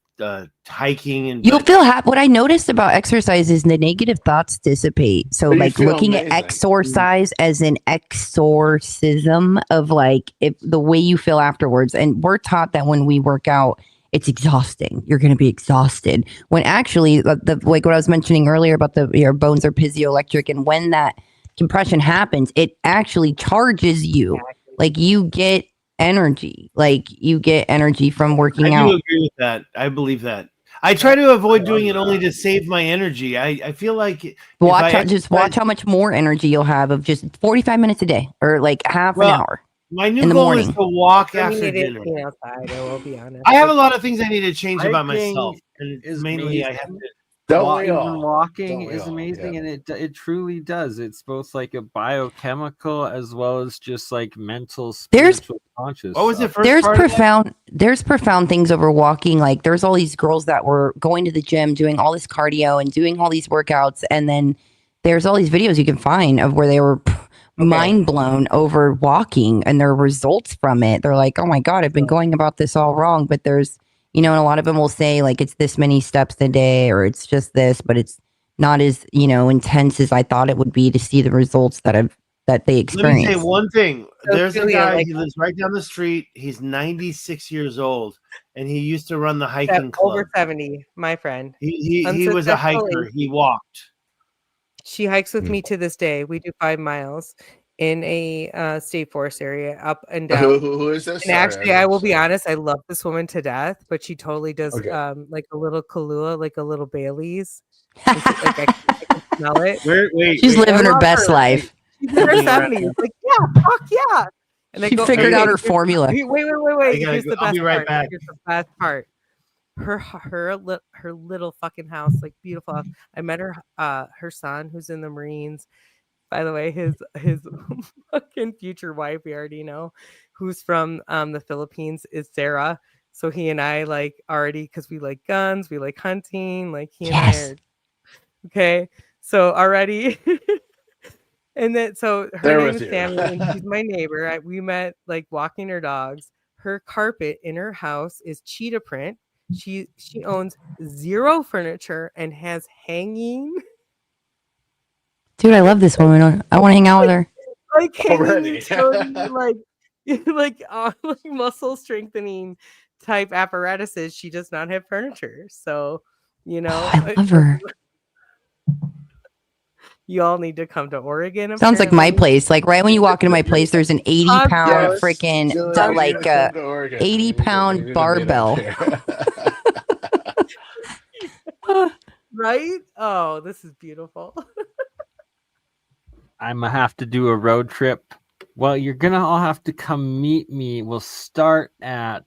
hiking, and you'll feel happy. What I noticed about exercise is the negative thoughts dissipate. So like looking at exercise as an exorcism of like the way you feel afterwards. And we're taught that when we work out, it's exhausting. You're going to be exhausted. When actually, like what I was mentioning earlier about your bones are piezoelectric, and when that compression happens, it actually charges you. Like you get energy. Like you get energy from working out. I do agree with that. I believe that. I try to avoid doing it only to save my energy. I feel like watch how much more energy you'll have of just 45 minutes a day or like half an hour. My new goal is to walk after dinner. Outside, I will be honest. I have a lot of things I need to change about myself, and mainly I have to. Walking is amazing, and it truly does. It's both like a biochemical as well as just like mental, spiritual, conscious. What was the first there's profound things over walking. Like there's all these girls that were going to the gym, doing all this cardio and doing all these workouts, and then there's all these videos you can find of where they were mind blown over walking and their results from it. They're like, oh my God, I've been going about this all wrong. But there's, and a lot of them will say like, it's this many steps a day, or it's just this, but it's not as, intense as I thought it would be to see the results that they experience. Let me say one thing. There's a guy, he lives right down the street. He's 96 years old, and he used to run the hiking club. Over 70, my friend. He was a hiker. He walked. She hikes with me to this day. We do 5 miles in a state forest area, up and down. Who is this? And actually, I will be honest, I love this woman to death, but she totally does like a little Kahlua, like a little Bailey's. Like I can smell it. She's living her best life. She's in her 70s. Like, yeah, fuck yeah. And she figured out her formula. Wait. Here's the best I'll be right back. Here's the best part. her little fucking house, like beautiful house. I met her son who's in the Marines. By the way, his fucking future wife, we already know, who's from the Philippines, is Sarah. So he and I like already, because we like guns, we like hunting, like he and I are okay. So already, and then so her name is Sammy, and she's my neighbor. We met like walking her dogs. Her carpet in her house is cheetah print. She owns 0 furniture and has hanging. Dude, I love this woman. I want to hang out with her. Like hanging like muscle strengthening type apparatuses. She does not have furniture. So, I love her. You all need to come to Oregon. Sounds like my place. Like right when you walk into my place, there's an 80-pound freaking 80-pound barbell. Right? Oh, this is beautiful. I'm gonna have to do a road trip. Well, you're gonna all have to come meet me. We'll start at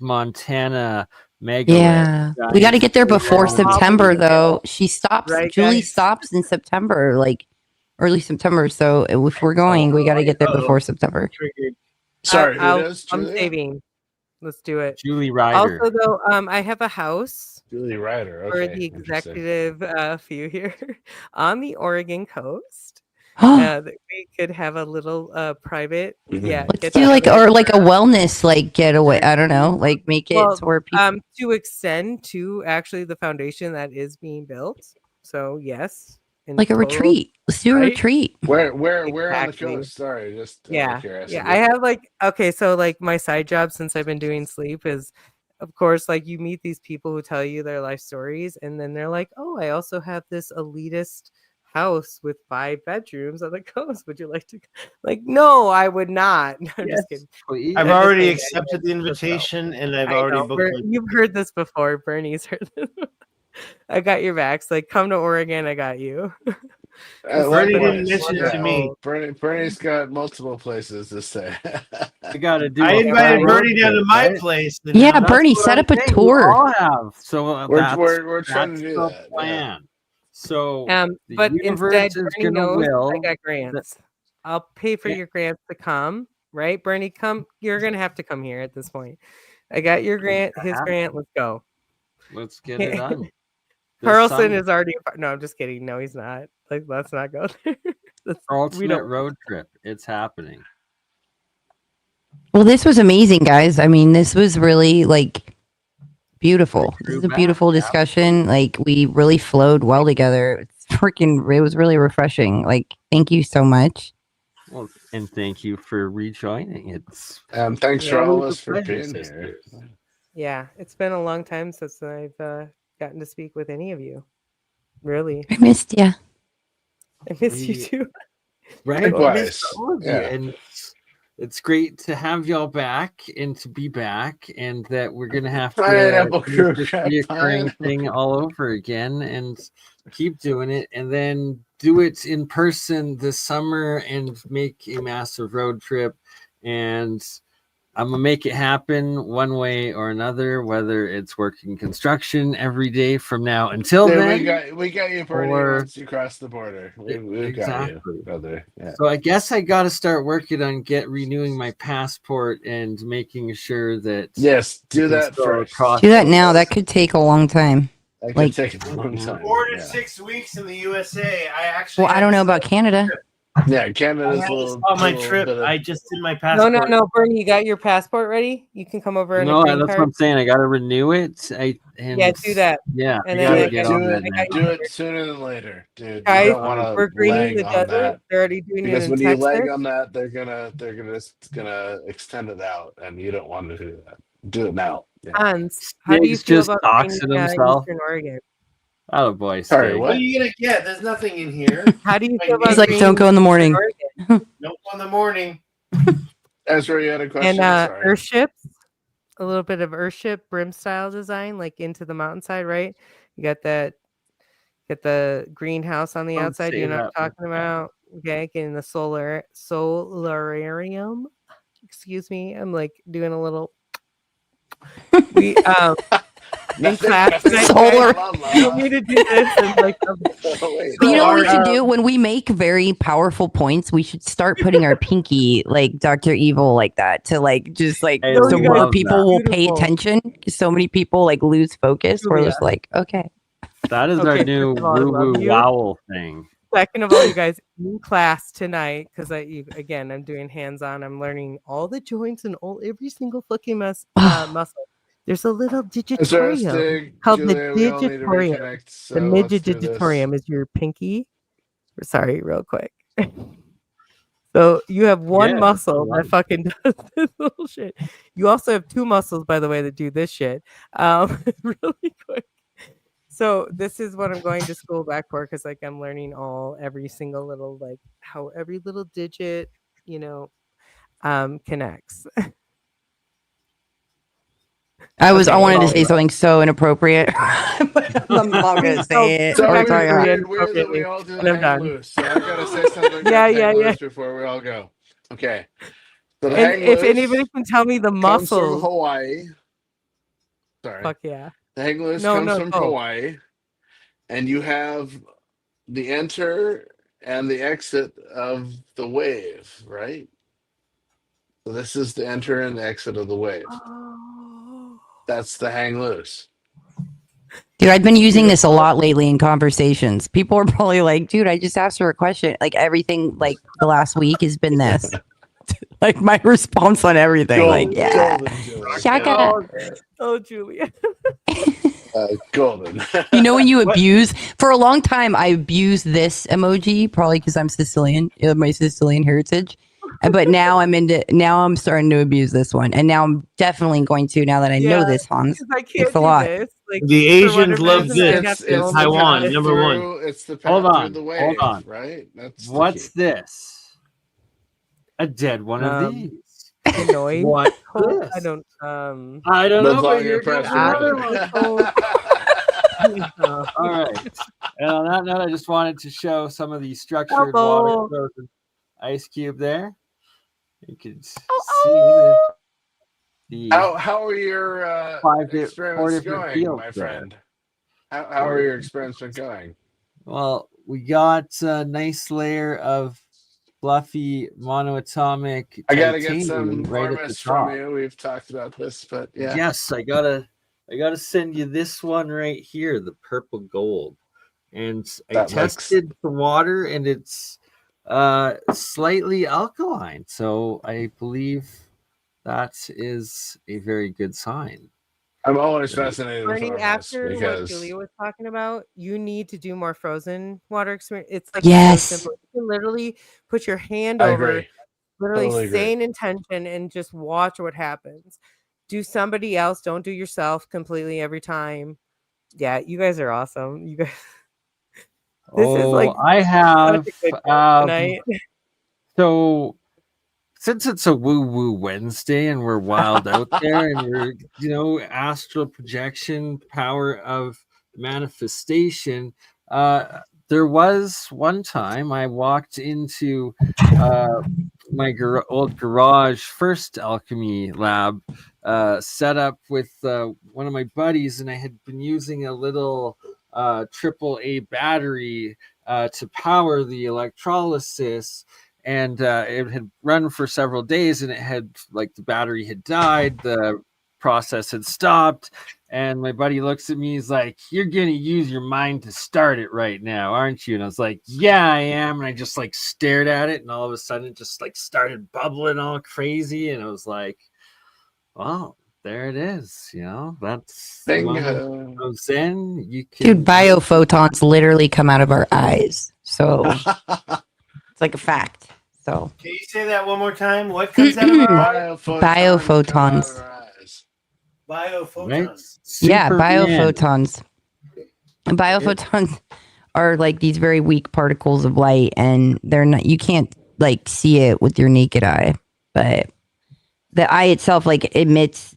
Montana. Yeah, we got to get there before September, though. She stops. Right, Julie stops in September, like early September. So if we're going, we got to get there before September. Sorry, I'm saving. Let's do it. Julie Ryder. Also, though, I have a house. Julie Ryder. For the executive few here on the Oregon coast. That we could have a little private, let's do like a wellness like getaway. I don't know, like make it where people to extend to actually the foundation that is being built. So yes, like a retreat. Let's do a retreat. Where on the coast? Sorry, just curiosity. I have so like my side job since I've been doing sleep is, of course, like you meet these people who tell you their life stories, and then they're like, oh, I also have this elitist house with 5 bedrooms on the coast. Would you like to? Like, no, I would not. I'm just kidding. Please. I've already accepted the invitation, and I've already booked. You've heard this before. Bernie's heard this. I got your backs. Like, come to Oregon. I got you. Bernie didn't mention it to me. Bernie's got multiple places to stay. I gotta do. I invited Bernie down to my place. Yeah, Bernie, set up a tour. We all have. So we're trying to do that. Plan. Yeah. So, but instead, Bernie knows I got grants. I'll pay for your grants to come, right? Bernie, come. You're gonna have to come here at this point. I got your grant, his grant. Let's go. Let's get it done. Carlson is already. No, I'm just kidding. No, he's not. Like, let's not go there. Ultimate road trip. It's happening. Well, this was amazing, guys. I mean, this was really like beautiful. This is a beautiful discussion. Like, we really flowed well together. It was really refreshing. Like, thank you so much. Well, and thank you for rejoining. It's thanks for all of us for being here. Yeah, it's been a long time since I've gotten to speak with any of you. Really, I missed you. I miss you too. Right, likewise. And it's great to have y'all back and to be back, and that we're gonna have to do this reoccurring thing all over again and keep doing it, and then do it in person this summer and make a massive road trip. And I'm gonna make it happen one way or another, whether it's working construction every day from now until then. We got you, Bernie, once you cross the border. We got you, brother. Yeah. So I guess I got to start working on renewing my passport and making sure that. Yes, do that first. Do that now. That could take a long time. That could take a long time. 4 to 6 weeks in the USA. I don't know about Canada. Yeah, Canada's a little. On my trip, I just did my passport. No, Bernie, you got your passport ready? You can come over. No, that's what I'm saying. I got to renew it. Do that. Yeah, and then do it sooner than later, dude. Guys, you don't want to lag on that. They're already doing because it when you lag on that, they're gonna extend it out, and you don't want to do that. Do it now. Yeah. Hans, how do you feel about doxing himself? Eastern Oregon? Oh boy! Sorry, what are you gonna get? There's nothing in here. How do you feel about? He's like, don't go in the morning. Don't go in the morning. Ezra, you had a question. And Earthships, a little bit of Earthship brim style design, like into the mountainside, right? You got that. Get the greenhouse on the outside. You know what I'm talking about? Okay, getting the solarium. Excuse me, I'm like doing a little. in class. Solar. You want me to do this? And like, But you know what we should do when we make very powerful points? We should start putting our pinky like Dr. Evil like that to like just like so more people will pay attention. So many people like lose focus. We're just like, okay. That is our new WooWoo wow thing. Second of all, you guys in class tonight, because I'm doing hands-on. I'm learning all the joints and every single fucking muscle. There's a little digitorium called the digitorium. The digitorium is your pinky. Sorry, real quick. So you have one muscle that fucking does this little shit. You also have two muscles, by the way, that do this shit. Really quick. So this is what I'm going to school back for, because like I'm learning every single little like how every little digit, connects. I wanted to say something so inappropriate, but I'm not gonna say it. Weird that we all do the hang loose. So I gotta say something. Yeah. Before we all go. Okay. So the hang if loose anybody can tell me the muscles from Hawaii. Sorry. Fuck yeah. The hang loose comes from Hawaii, and you have the enter and the exit of the wave, right? So this is the enter and exit of the wave. That's the hang loose. Dude, I've been using this a lot lately in conversations. People are probably like, dude, I just asked her a question. Like everything, like the last week has been this. Like my response on everything. Oh, Julia. Golden. You know when you abuse? For a long time, I abused this emoji, probably because I'm Sicilian, my Sicilian heritage. But now I'm starting to abuse this one. And now I'm definitely going to, now that I know this, Hans. It's a lot. Like, the Asians love this. It's Taiwan, number one. It's the path through the wave, right? What's this? A dead one of these. Noise. What? I don't know. But you're all right. And on that note, I just wanted to show some of the structured water frozen ice cube there. You can see the how are your experiments going, my friend? How are your experiments going? Well, we got a nice layer of fluffy monoatomic. I gotta get some informants from you. We've talked about this, but yeah. Yes, I gotta send you this one right here, the purple gold. And I tested the water, and it's slightly alkaline. So I believe that is a very good sign. I'm always fascinated with after what Julia was talking about. You need to do more frozen water experience. It's like so simple. You can literally put your hand over, literally say an intention, and just watch what happens. Do somebody else. Don't do yourself completely every time. Yeah, you guys are awesome. You guys. This is like I have so since it's a WooWoo Wednesday and we're wild out there and we're astral projection, power of manifestation, there was one time I walked into my old garage first alchemy lab set up with one of my buddies, and I had been using a little AAA battery to power the electrolysis, and it had run for several days, and it had the battery had died, the process had stopped, and my buddy looks at me, he's like, "You're gonna use your mind to start it right now, aren't you?" And I was like, "Yeah, I am." And I just stared at it, and all of a sudden it just started bubbling all crazy, and I was like, "Wow, there it is." That's Zen. You can, dude, biophotons literally come out of our eyes, so it's like a fact. So can you say that one more time? What comes out of our eyes? Biophotons. Biophotons. Right? Yeah, biophotons. Biophotons are these very weak particles of light, and they're not. You can't see it with your naked eye, but the eye itself emits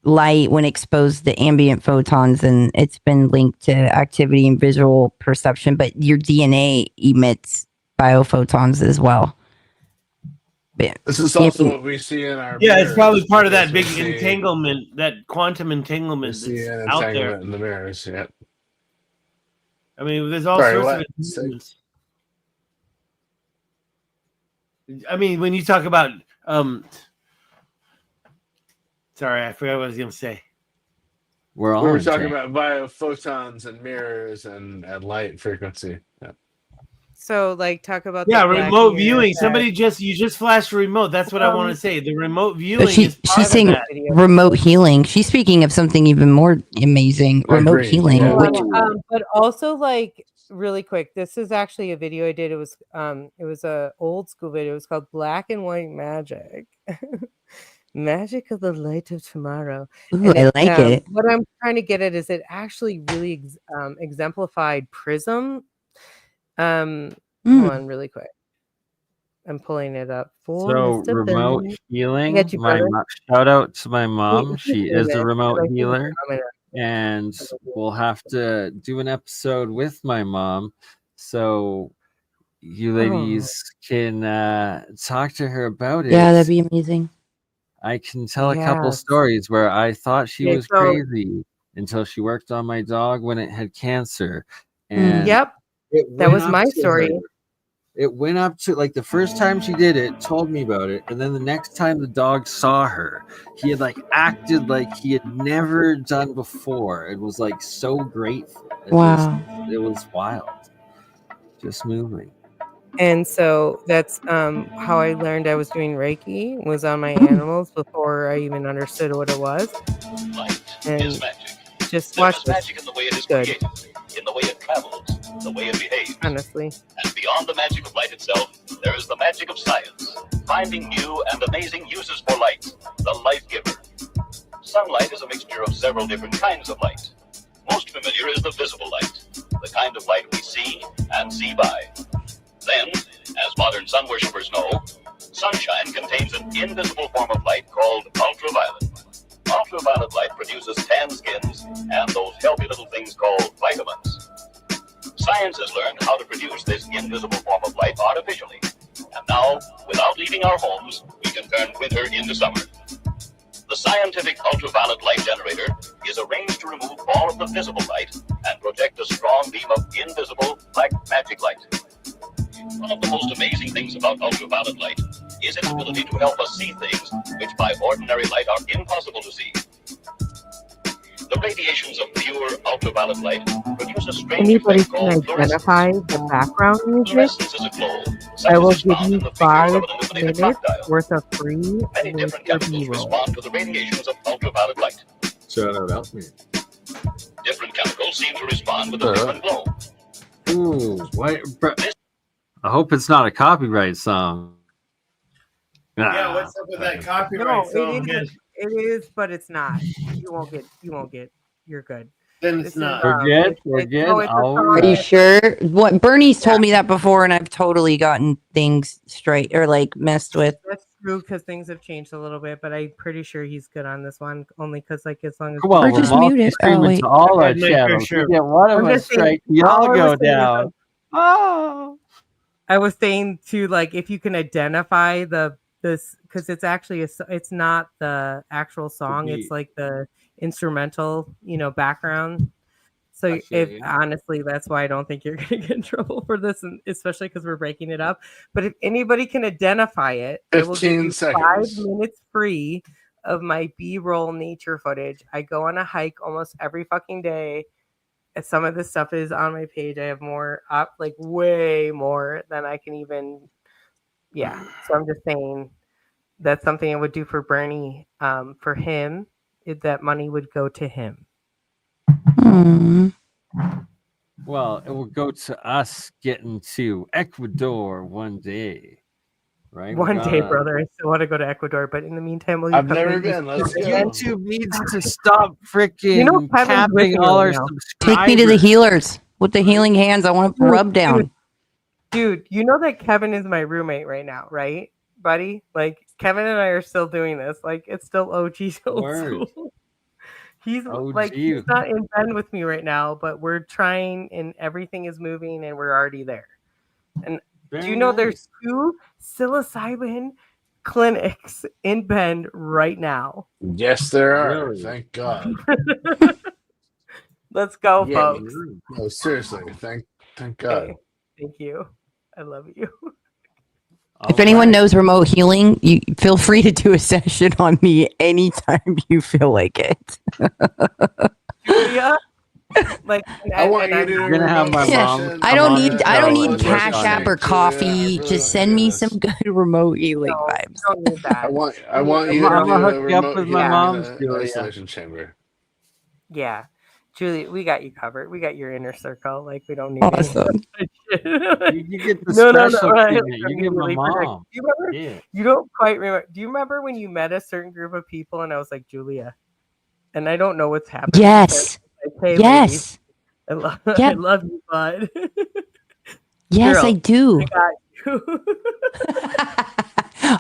light when exposed to ambient photons, and it's been linked to activity and visual perception. But your DNA emits biophotons as well. This is also what we see in our mirrors. It's probably part of that big see, entanglement, that quantum entanglement that's out entanglement there in the mirrors. Yeah. I mean, there's all sorts of entanglements. I mean, when you talk about sorry, I forgot what I was going to say. We were talking about via photons and mirrors and light frequency. Yeah. So, like, talk about remote viewing. You just flashed a remote. That's what I want to say. The remote viewing. She's saying remote healing. She's speaking of something even more amazing. Remote healing. Yeah. But also, like, really quick, this is actually a video I did. It was a old school video. It was called Black and White Magic. Magic of the Light of Tomorrow. Ooh, I like it. What I'm trying to get at is it actually really exemplified Prism. Hold on really quick. I'm pulling it up for so remote healing. Shout out to my mom. She is a remote healer. And we'll have to do an episode with my mom. So you ladies can talk to her about it. Yeah, that'd be amazing. I can tell a couple stories where I thought she was crazy until she worked on my dog when it had cancer. And that was my story. It went up to, like, the first time she did it, told me about it, and then the next time the dog saw her, he had acted like he had never done before. It was so grateful. It was wild. Just moving. And so that's how I learned I was doing Reiki, was on my animals before I even understood what it was. Light is magic. Just watch this. Magic in the way it is created, in the way it travels, the way it behaves. Honestly. And beyond the magic of light itself, there is the magic of science, finding new and amazing uses for light, the light giver. Sunlight is a mixture of several different kinds of light. Most familiar is the visible light, the kind of light we see and see by. Then, as modern sun worshippers know, sunshine contains an invisible form of light called ultraviolet. Ultraviolet light produces tan skins and those healthy little things called vitamins. Science has learned how to produce this invisible form of light artificially. And now, without leaving our homes, we can turn winter into summer. The scientific ultraviolet light generator is arranged to remove all of the visible light and project a strong beam of invisible, like magic light. One of the most amazing things about ultraviolet light is its ability to help us see things which by ordinary light are impossible to see. The radiations of pure ultraviolet light produce a strange Anybody effect can called identify the background music? Fluorescence is a glow, I will give found you in the figures 5 of an illuminated minutes crocodile. worth of free Many different chemicals respond to the radiations of ultraviolet light. Shout out Alchemy. Different chemicals seem to respond with a different glow. Ooh, why? I hope it's not a copyright song. Yeah, what's up with that copyright song? It is, but it's not. You won't get. You're good. Then it's not. We're good. Are you sure? What Bernie's told me that before, and I've totally gotten things straight or messed with. That's true because things have changed a little bit, but I'm pretty sure he's good on this one. Only because as long as we're just muted. To all our channels. Sure. Yeah, one of us strike, we all go down. Oh. I was saying too, if you can identify this, because it's actually it's not the actual song, it's the instrumental, background. So honestly, that's why I don't think you're gonna get in trouble for this, and especially because we're breaking it up. But if anybody can identify it, 15 I will give you seconds. 5 minutes free of my B-roll nature footage. I go on a hike almost every fucking day. Some of this stuff is on my page. I have more up, way more than I can even. Yeah. So I'm just saying that's something I would do for Bernie. For him, that money would go to him. Well, it will go to us getting to Ecuador one day. Right? One day, brother. I still want to go to Ecuador, but in the meantime, I've never been. Let's go. YouTube needs to stop freaking capping all our subscribers. Take me to the healers with the healing hands. I want to rub down. Dude, you know that Kevin is my roommate right now, right, buddy? Kevin and I are still doing this. It's still OG old school. He's he's not in bed with me right now, but we're trying, and everything is moving, and we're already there. And do you know there's 2 psilocybin clinics in Bend right now. Yes, there are. Really? Thank God. Let's go, Yeah, folks. no, seriously. Thank God. Okay. Thank you. I love you. If anyone knows remote healing, you feel free to do a session on me anytime you feel like it. Julia, like I want you to You're gonna have my mom. I don't Come on need the I don't show need and Cash work on App it. or coffee. Just send me some good remote healing no, vibes. don't need that. I want you I'm to gonna do hook a you up remote with my healing in mom's, an Julia. isolation chamber. Yeah. Julie, we got you covered. We got your inner circle. Like, we don't need Awesome. You get the No. special Right. treatment. You give my Immediately protect- mom. Do you remember? Yeah. You don't quite remember. Do you remember when you met a certain group of people and I was like, Julia, and I don't know what's happened. Yes. Like, hey, Yes. ladies, Yep. I love you, bud. Yes, Girl, I do. I got you.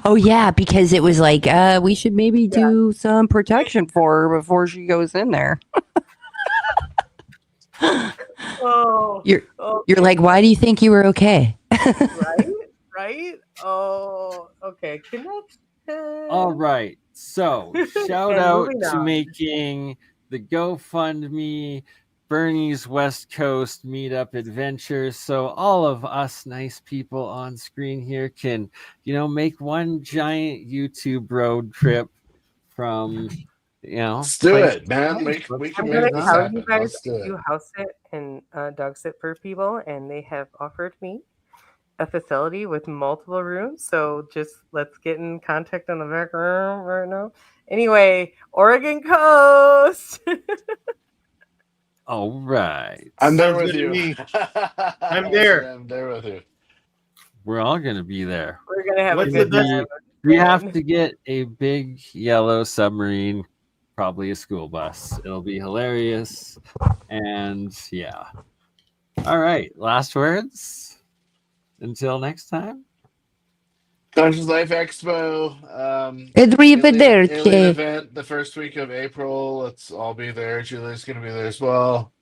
Oh yeah, because it was like, we should maybe do some protection for her before she goes in there. Oh, You're okay. like, why do you think you were okay? Right? Oh, okay. Connection. All right. So shout And out moving to on. making the GoFundMe Bernie's West Coast Meetup Adventures. So all of us nice people on screen here can, make one giant YouTube road trip from, Let's do place it, man. to We place. can I'm make gonna this tell happen. you guys, Let's do I it. do house sit and dog sit for people, and they have offered me a facility with multiple rooms. So just let's get in contact on the background right now. Anyway, Oregon Coast. All right. I'm there Sounds with good to you. me. I'm there. I'm there with you. We're all going to be there. We're gonna have What's a good the best- time. We have to get a big yellow submarine, probably a school bus. It'll be hilarious. And yeah. All right. Last words. Until next time. Conscious Life Expo. Arrivederci. Alien event the first week of April. Let's all be there. Julie's going to be there as well.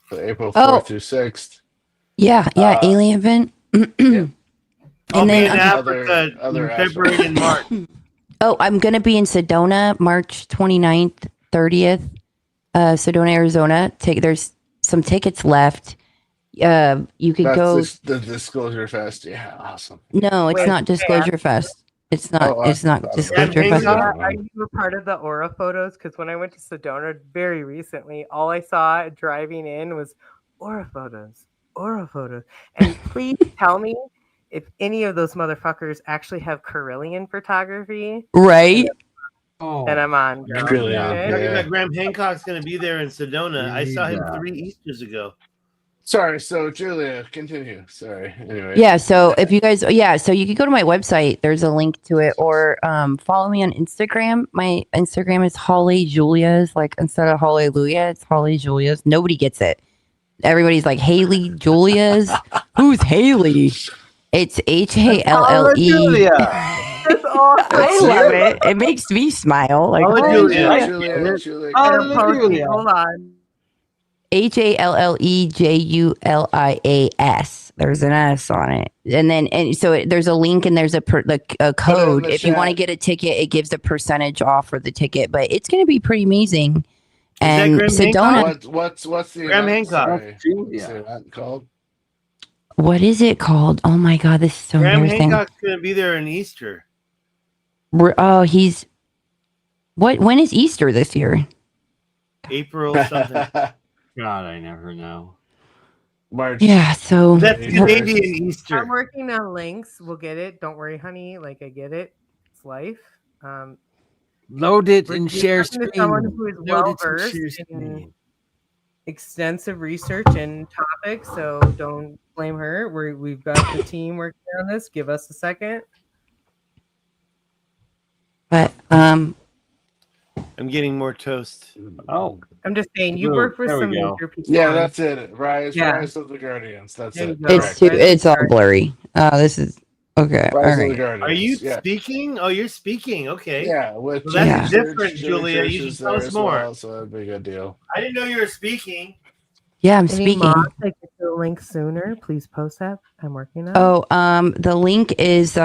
So April 4th through 6th. Yeah, alien event. Yep. I'll And be then in Africa other in February and March. Oh, I'm going to be in Sedona, March 29th, 30th. Sedona, Arizona. There's some tickets left. You could go. The Disclosure Fest. Yeah, awesome. No, it's Wait, not Disclosure Fest. It's not. It's not Disclosure Fest. Are you a part of the Aura photos? Because when I went to Sedona very recently, all I saw driving in was Aura photos. Aura photos. And please tell me if any of those motherfuckers actually have Carillion photography. Right. And I'm on. Girl. Really? Talking Yeah. about Graham Hancock's going to be there in Sedona. I saw him Yeah. 3 Easters ago. Sorry. So Julia, continue. Sorry. Anyway. Yeah. So if you guys, so you can go to my website. There's a link to it, or follow me on Instagram. My Instagram is Holly Julia's. Like instead of Hallelujah, it's Holly Julia's. Nobody gets it. Everybody's like Haley Julia's. Who's Haley? It's HALLE. That's awesome. I love it. It makes me smile. Like Hallelujah. Julia. Hold on. HALLEJULIAS. There's an S on it, and so there's a link and there's a code. If you want to get a ticket, it gives a percentage off for the ticket. But it's going to be pretty amazing. And Sedona. What's the Graham event? Hancock. Sorry. What's the event called? What is it called? Oh my God, this is so Graham embarrassing. Hancock's going to be there in Easter. He's what? When is Easter this year? April something. God, I never know. March. Yeah, so That's Canadian Easter. I'm working on links. We'll get it. Don't worry, honey. Like I get it. It's life. Load it We're and share talking to screen. someone who is Load well it and versed share in screen. extensive research and topics, so don't blame her. We've got the team working on this. Give us a second. but I'm getting more toast. Oh, I'm just saying, you Ooh, work with there we some go. major people. Yeah, on that's it. Rise Yeah. of the Guardians. That's There you it. go. it's it's all blurry. This is okay. All Rise of the right. Guardians. Are you Yeah. speaking? Oh, you're speaking. Okay. Yeah, with Well, that's Julie different, Church- Julia. Church You is should tell there us as more. well, so that'd be a good deal. I didn't know you were speaking. Yeah, I'm Any speaking. mods that get the link sooner, please post that. I'm working on it. Oh, the link is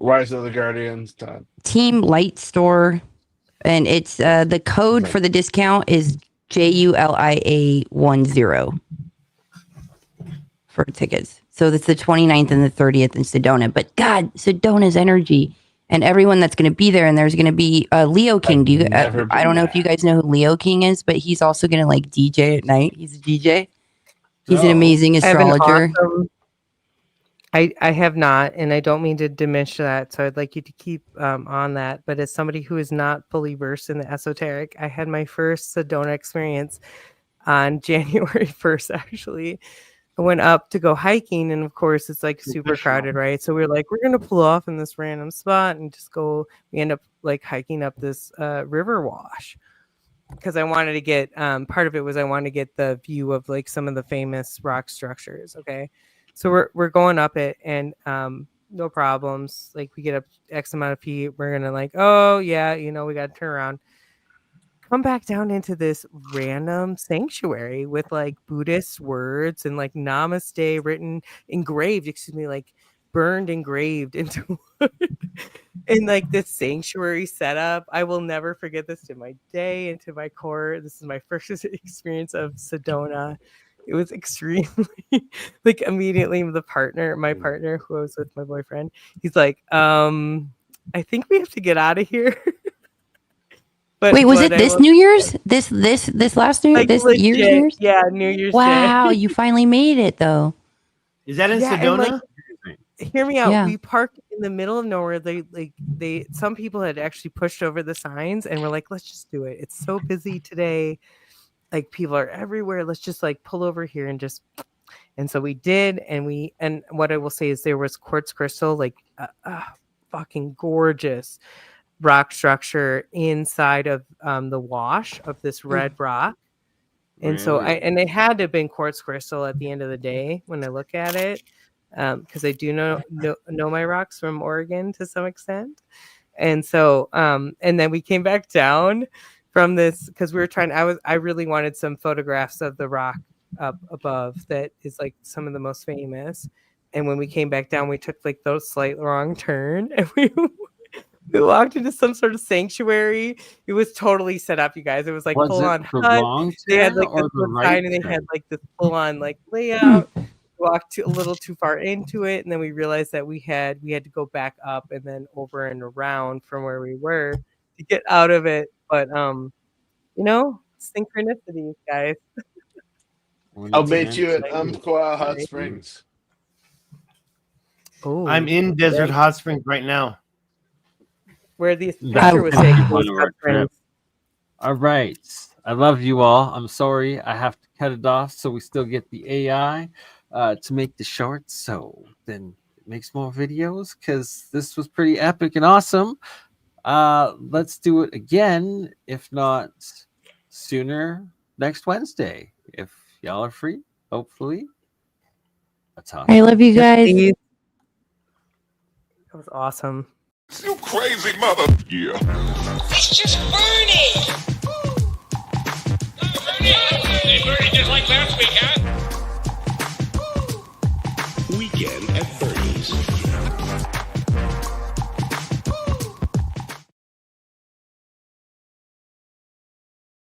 Rise of the Guardians. Team Light Store, and it's the code for the discount is JULIA10 for tickets. So that's the 29th and the 30th in Sedona. But God, Sedona's energy and everyone that's going to be there, and there's going to be Leo King. I don't know if you guys know who Leo King is, but he's also going to like DJ at night. He's a DJ. He's an amazing astrologer. I have not, and I don't mean to diminish that, so I'd like you to keep on that. But as somebody who is not fully versed in the esoteric, I had my first Sedona experience on January 1st, actually. I went up to go hiking, and of course, it's like super crowded, right? So we're like, we're going to pull off in this random spot and just go. We end up like hiking up this river wash because I wanted to get, part of it was I wanted to get the view of like some of the famous rock structures, okay? So we're going up it and no problems. Like we get up X amount of feet. We're gonna like, oh yeah, we got to turn around. Come back down into this random sanctuary with like Buddhist words and like namaste written, like burned engraved into wood. And like this sanctuary setup. I will never forget this to my day and to my core. This is my first experience of Sedona. It was extremely like immediately my partner who I was with, my boyfriend, he's like, I think we have to get out of here. But wait, was it this New Year's? This last New Year? Like this legit, Year's? Yeah, New Year's Wow, Day. you finally made it though. Is that in Sedona? Hear me out. Yeah. We parked in the middle of nowhere. Some people had actually pushed over the signs and we're like, let's just do it. It's so busy today. Like people are everywhere. Let's just like pull over here and so we did. And what I will say is there was quartz crystal, like fucking gorgeous rock structure inside of the wash of this red rock. And so it had to have been quartz crystal at the end of the day when I look at it. Because I do know my rocks from Oregon to some extent. And so and then we came back down from this because we were I really wanted some photographs of the rock up above that is like some of the most famous. And when we came back down, we took like those slight wrong turn and we walked into some sort of sanctuary. It was totally set up, you guys. It was like full on hut. They had like this sign and they had like this full on like layout. Walked a little too far into it, and then we realized that we had to go back up and then over and around from where we were to get out of it. But synchronicity, guys. I'll meet you at Umpqua Hot Springs. Oh, I'm in Desert Hot Springs right now. Where the picture was taken. All right. I love you all. I'm sorry I have to cut it off so we still get the AI to make the shorts, so then it makes more videos because this was pretty epic and awesome. Let's do it again, if not sooner, next Wednesday, if y'all are free. Hopefully, that's awesome. I love you guys. That was awesome. You crazy mother. Yeah. It's just BurnEye. BurnEye just like last week, huh?